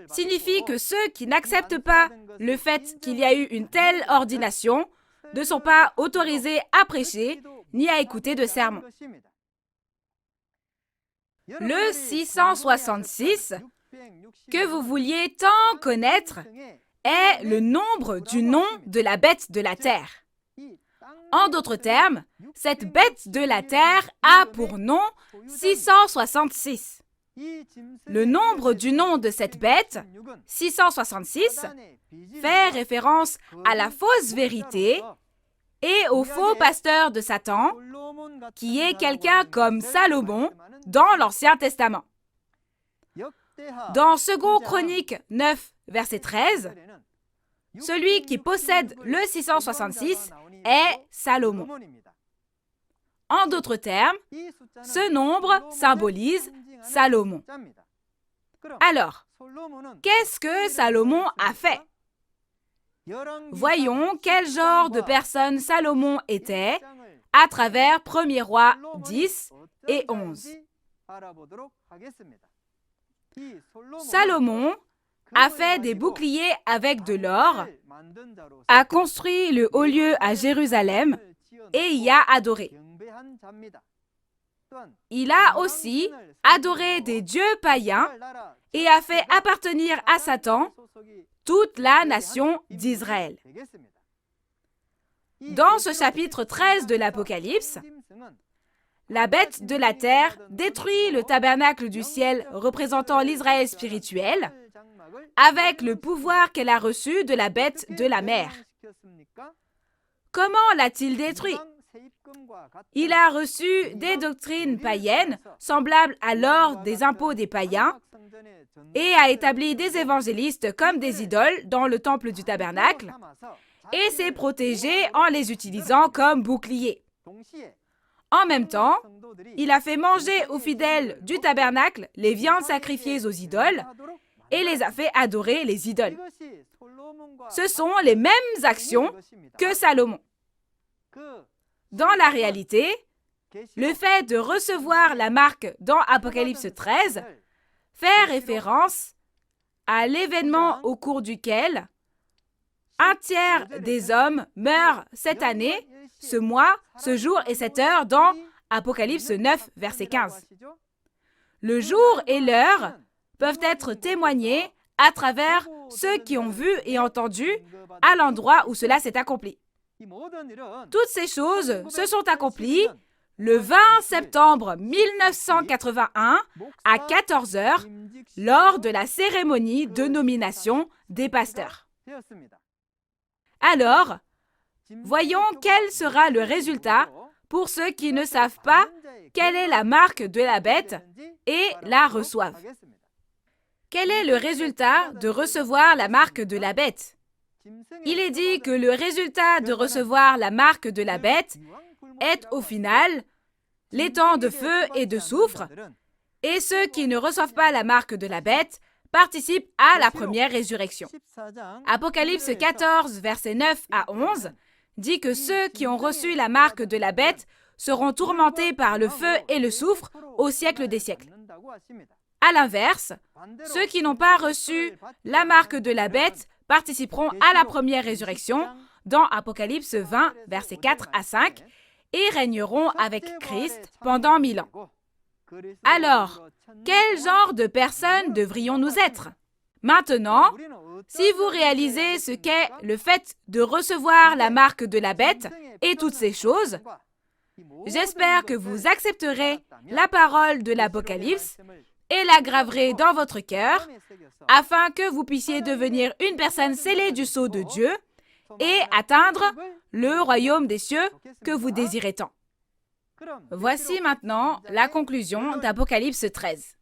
signifie que ceux qui n'acceptent pas le fait qu'il y a eu une telle ordination ne sont pas autorisés à prêcher ni à écouter de sermons. Le 666, que vous vouliez tant connaître, est le nombre du nom de la bête de la terre. En d'autres termes, cette bête de la terre a pour nom 666. Le nombre du nom de cette bête, 666, fait référence à la fausse vérité et au faux pasteur de Satan, qui est quelqu'un comme Salomon dans l'Ancien Testament. Dans 2 Chroniques 9, verset 13, celui qui possède le 666 est Salomon. En d'autres termes, ce nombre symbolise Salomon. Alors, qu'est-ce que Salomon a fait? Voyons quel genre de personne Salomon était à travers 1er Roi 10 et 11. Salomon a fait des boucliers avec de l'or, a construit le haut lieu à Jérusalem et y a adoré. Il a aussi adoré des dieux païens et a fait appartenir à Satan toute la nation d'Israël. Dans ce chapitre 13 de l'Apocalypse, la bête de la terre détruit le tabernacle du ciel représentant l'Israël spirituel avec le pouvoir qu'elle a reçu de la bête de la mer. Comment l'a-t-il détruit? Il a reçu des doctrines païennes semblables à l'or des impôts des païens et a établi des évangélistes comme des idoles dans le temple du tabernacle et s'est protégé en les utilisant comme boucliers. En même temps, il a fait manger aux fidèles du tabernacle les viandes sacrifiées aux idoles et les a fait adorer les idoles. Ce sont les mêmes actions que Salomon. Dans la réalité, le fait de recevoir la marque dans Apocalypse 13 fait référence à l'événement au cours duquel un tiers des hommes meurent cette année, ce mois, ce jour et cette heure dans Apocalypse 9, verset 15. Le jour et l'heure peuvent être témoignés à travers ceux qui ont vu et entendu à l'endroit où cela s'est accompli. Toutes ces choses se sont accomplies le 20 septembre 1981 à 14 heures lors de la cérémonie de nomination des pasteurs. Alors, voyons quel sera le résultat pour ceux qui ne savent pas quelle est la marque de la bête et la reçoivent. Quel est le résultat de recevoir la marque de la bête? Il est dit que le résultat de recevoir la marque de la bête est au final les temps de feu et de soufre, et ceux qui ne reçoivent pas la marque de la bête participent à la première résurrection. Apocalypse 14, versets 9 à 11, dit que ceux qui ont reçu la marque de la bête seront tourmentés par le feu et le soufre au siècle des siècles. À l'inverse, ceux qui n'ont pas reçu la marque de la bête participeront à la première résurrection dans Apocalypse 20, versets 4 à 5, et régneront avec Christ pendant 1000 ans. Alors, quel genre de personnes devrions-nous être? Maintenant, si vous réalisez ce qu'est le fait de recevoir la marque de la bête et toutes ces choses, j'espère que vous accepterez la parole de l'Apocalypse et la graverez dans votre cœur, afin que vous puissiez devenir une personne scellée du sceau de Dieu et atteindre le royaume des cieux que vous désirez tant. Voici maintenant la conclusion d'Apocalypse 13.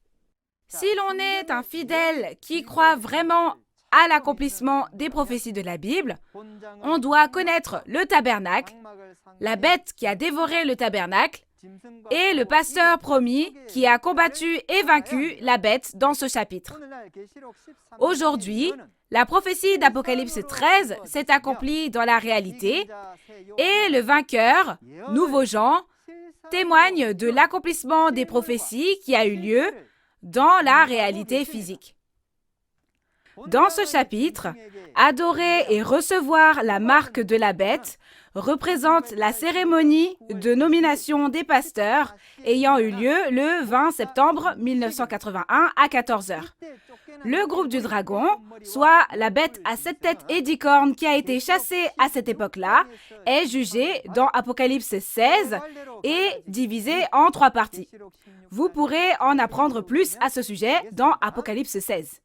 Si l'on est un fidèle qui croit vraiment à l'accomplissement des prophéties de la Bible, on doit connaître le tabernacle, la bête qui a dévoré le tabernacle, et le pasteur promis qui a combattu et vaincu la bête dans ce chapitre. Aujourd'hui, la prophétie d'Apocalypse 13 s'est accomplie dans la réalité et le vainqueur, Nouveau Jean, témoigne de l'accomplissement des prophéties qui a eu lieu dans la réalité physique. Dans ce chapitre, adorer et recevoir la marque de la bête représente la cérémonie de nomination des pasteurs ayant eu lieu le 20 septembre 1981 à 14 h. Le groupe du dragon, soit la bête à 7 têtes et 10 cornes qui a été chassée à cette époque-là, est jugé dans Apocalypse 16 et divisé en 3 parties. Vous pourrez en apprendre plus à ce sujet dans Apocalypse 16.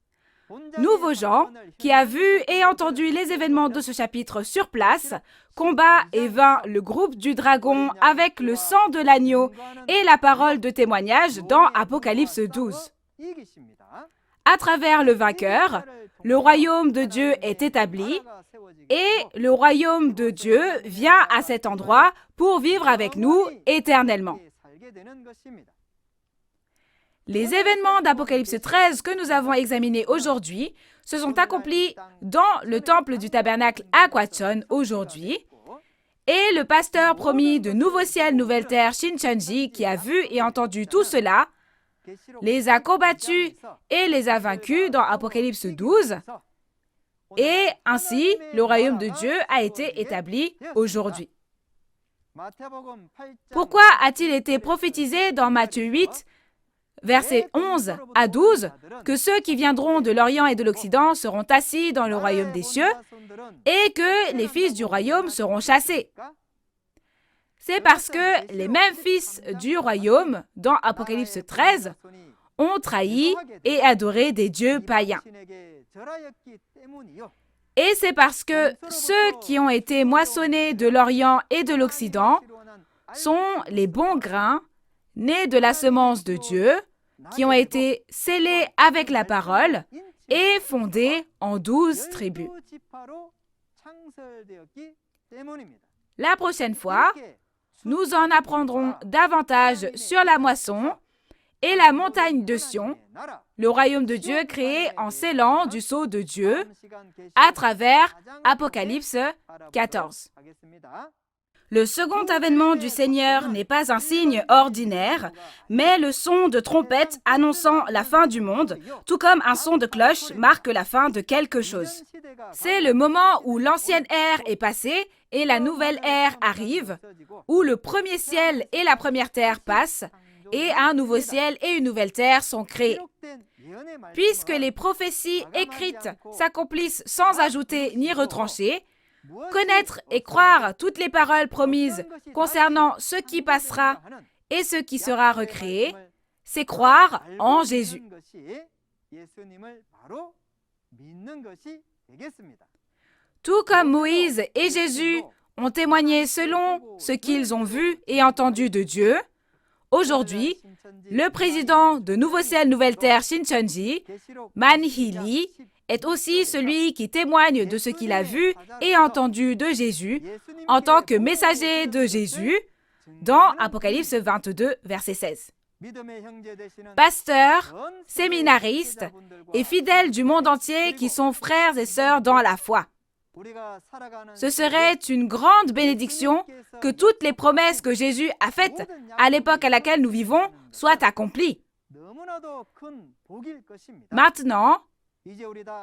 Nouveau Jean, qui a vu et entendu les événements de ce chapitre sur place, combat et vainc le groupe du dragon avec le sang de l'agneau et la parole de témoignage dans Apocalypse 12. À travers le vainqueur, le royaume de Dieu est établi et le royaume de Dieu vient à cet endroit pour vivre avec nous éternellement. Les événements d'Apocalypse 13 que nous avons examinés aujourd'hui se sont accomplis dans le temple du tabernacle à Kwachon aujourd'hui et le pasteur promis de Nouveau Ciel, Nouvelle Terre, Shincheonji, qui a vu et entendu tout cela, les a combattus et les a vaincus dans Apocalypse 12 et ainsi le royaume de Dieu a été établi aujourd'hui. Pourquoi a-t-il été prophétisé dans Matthieu 8 versets 11 à 12, que ceux qui viendront de l'Orient et de l'Occident seront assis dans le royaume des cieux et que les fils du royaume seront chassés? C'est parce que les mêmes fils du royaume, dans Apocalypse 13, ont trahi et adoré des dieux païens. Et c'est parce que ceux qui ont été moissonnés de l'Orient et de l'Occident sont les bons grains nés de la semence de Dieu, qui ont été scellés avec la parole et fondés en 12 tribus. La prochaine fois, nous en apprendrons davantage sur la moisson et la montagne de Sion, le royaume de Dieu créé en scellant du sceau de Dieu, à travers Apocalypse 14. Le second avènement du Seigneur n'est pas un signe ordinaire, mais le son de trompette annonçant la fin du monde, tout comme un son de cloche marque la fin de quelque chose. C'est le moment où l'ancienne ère est passée et la nouvelle ère arrive, où le premier ciel et la première terre passent, et un nouveau ciel et une nouvelle terre sont créés. Puisque les prophéties écrites s'accomplissent sans ajouter ni retrancher, connaître et croire toutes les paroles promises concernant ce qui passera et ce qui sera recréé, c'est croire en Jésus. Tout comme Moïse et Jésus ont témoigné selon ce qu'ils ont vu et entendu de Dieu, aujourd'hui, le président de Nouveau Ciel, Nouvelle Terre, Shincheonji, Man Hee-lee, est aussi celui qui témoigne de ce qu'il a vu et entendu de Jésus en tant que messager de Jésus dans Apocalypse 22, verset 16. Pasteurs, séminaristes et fidèles du monde entier qui sont frères et sœurs dans la foi. Ce serait une grande bénédiction que toutes les promesses que Jésus a faites à l'époque à laquelle nous vivons soient accomplies. Maintenant,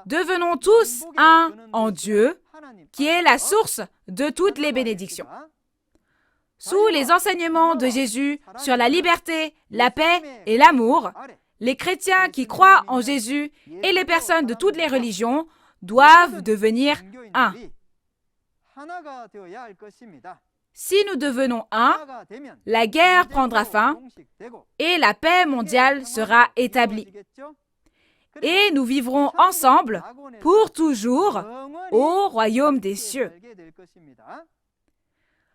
devenons tous un en Dieu, qui est la source de toutes les bénédictions. Sous les enseignements de Jésus sur la liberté, la paix et l'amour, les chrétiens qui croient en Jésus et les personnes de toutes les religions doivent devenir un. Si nous devenons un, la guerre prendra fin et la paix mondiale sera établie. Et nous vivrons ensemble pour toujours au royaume des cieux.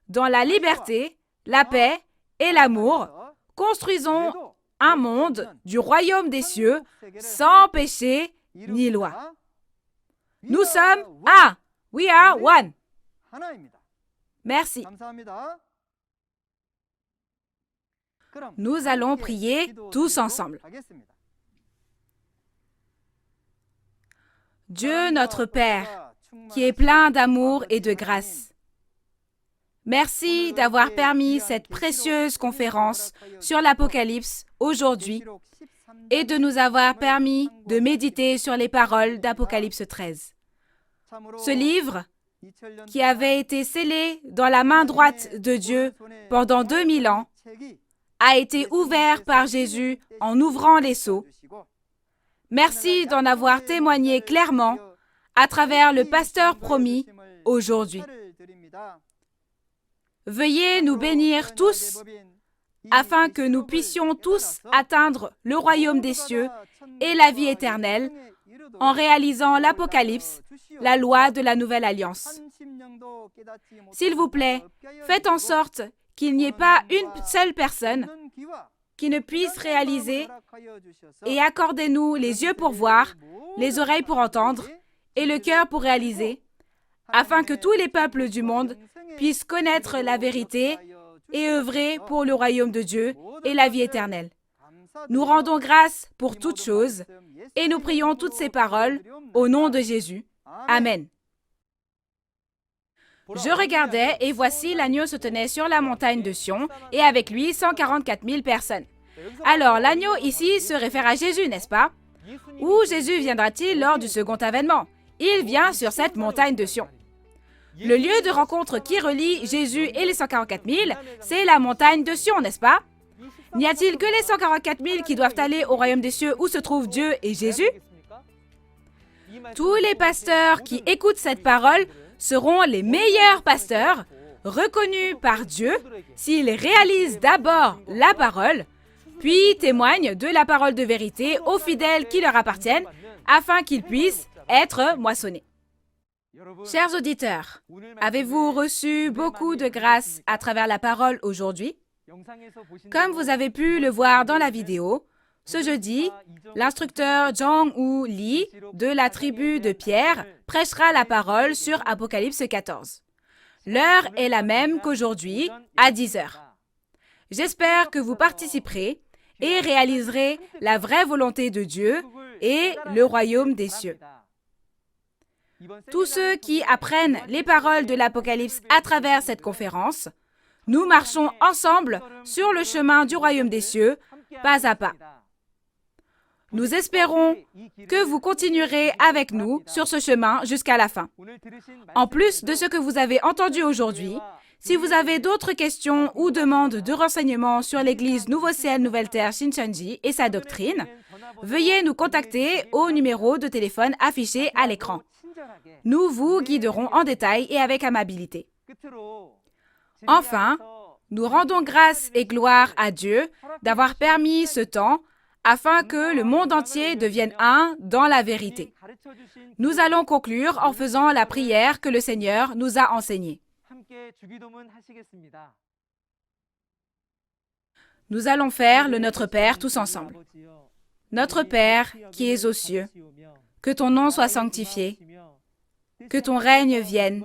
Dans la liberté, la paix et l'amour, construisons un monde du royaume des cieux sans péché ni loi. Nous sommes un. We are one. Merci. Nous allons prier tous ensemble. Dieu notre Père, qui est plein d'amour et de grâce, merci d'avoir permis cette précieuse conférence sur l'Apocalypse aujourd'hui et de nous avoir permis de méditer sur les paroles d'Apocalypse 13. Ce livre, qui avait été scellé dans la main droite de Dieu pendant 2000 ans, a été ouvert par Jésus en ouvrant les sceaux. Merci d'en avoir témoigné clairement à travers le pasteur promis aujourd'hui. Veuillez nous bénir tous afin que nous puissions tous atteindre le royaume des cieux et la vie éternelle en réalisant l'Apocalypse, la loi de la nouvelle alliance. S'il vous plaît, faites en sorte qu'il n'y ait pas une seule personne qui ne puisse réaliser et accordez-nous les yeux pour voir, les oreilles pour entendre et le cœur pour réaliser, afin que tous les peuples du monde puissent connaître la vérité et œuvrer pour le royaume de Dieu et la vie éternelle. Nous rendons grâce pour toutes choses et nous prions toutes ces paroles au nom de Jésus. Amen. Je regardais et voici l'agneau se tenait sur la montagne de Sion et avec lui 144 000 personnes. Alors l'agneau ici se réfère à Jésus, n'est-ce pas? Où Jésus viendra-t-il lors du second avènement? Il vient sur cette montagne de Sion. Le lieu de rencontre qui relie Jésus et les 144 000, c'est la montagne de Sion, n'est-ce pas? N'y a-t-il que les 144 000 qui doivent aller au royaume des cieux où se trouvent Dieu et Jésus? Tous les pasteurs qui écoutent cette parole seront les meilleurs pasteurs, reconnus par Dieu, s'ils réalisent d'abord la parole, puis témoignent de la parole de vérité aux fidèles qui leur appartiennent, afin qu'ils puissent être moissonnés. Chers auditeurs, avez-vous reçu beaucoup de grâce à travers la parole aujourd'hui? Comme vous avez pu le voir dans la vidéo, ce jeudi, l'instructeur Jong-Woo Lee de la tribu de Pierre prêchera la parole sur Apocalypse 14. L'heure est la même qu'aujourd'hui, à 10 heures. J'espère que vous participerez et réaliserez la vraie volonté de Dieu et le royaume des cieux. Tous ceux qui apprennent les paroles de l'Apocalypse à travers cette conférence, nous marchons ensemble sur le chemin du royaume des cieux, pas à pas. Nous espérons que vous continuerez avec nous sur ce chemin jusqu'à la fin. En plus de ce que vous avez entendu aujourd'hui, si vous avez d'autres questions ou demandes de renseignements sur l'Église Nouveau Ciel Nouvelle Terre Shincheonji et sa doctrine, veuillez nous contacter au numéro de téléphone affiché à l'écran. Nous vous guiderons en détail et avec amabilité. Enfin, nous rendons grâce et gloire à Dieu d'avoir permis ce temps afin que le monde entier devienne un dans la vérité. Nous allons conclure en faisant la prière que le Seigneur nous a enseignée. Nous allons faire le Notre Père tous ensemble. Notre Père qui es aux cieux, que ton nom soit sanctifié, que ton règne vienne,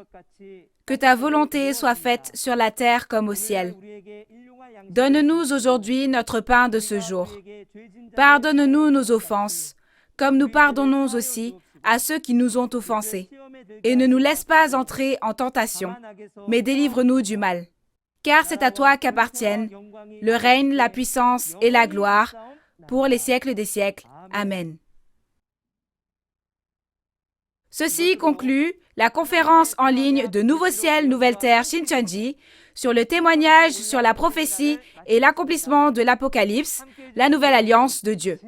que ta volonté soit faite sur la terre comme au ciel. Donne-nous aujourd'hui notre pain de ce jour. Pardonne-nous nos offenses, comme nous pardonnons aussi à ceux qui nous ont offensés. Et ne nous laisse pas entrer en tentation, mais délivre-nous du mal. Car c'est à toi qu'appartiennent le règne, la puissance et la gloire pour les siècles des siècles. Amen. Ceci conclut la conférence en ligne de Nouveau Ciel, Nouvelle Terre Shincheonji sur le témoignage sur la prophétie et l'accomplissement de l'Apocalypse, la nouvelle alliance de Dieu.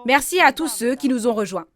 Merci à tous ceux qui nous ont rejoints.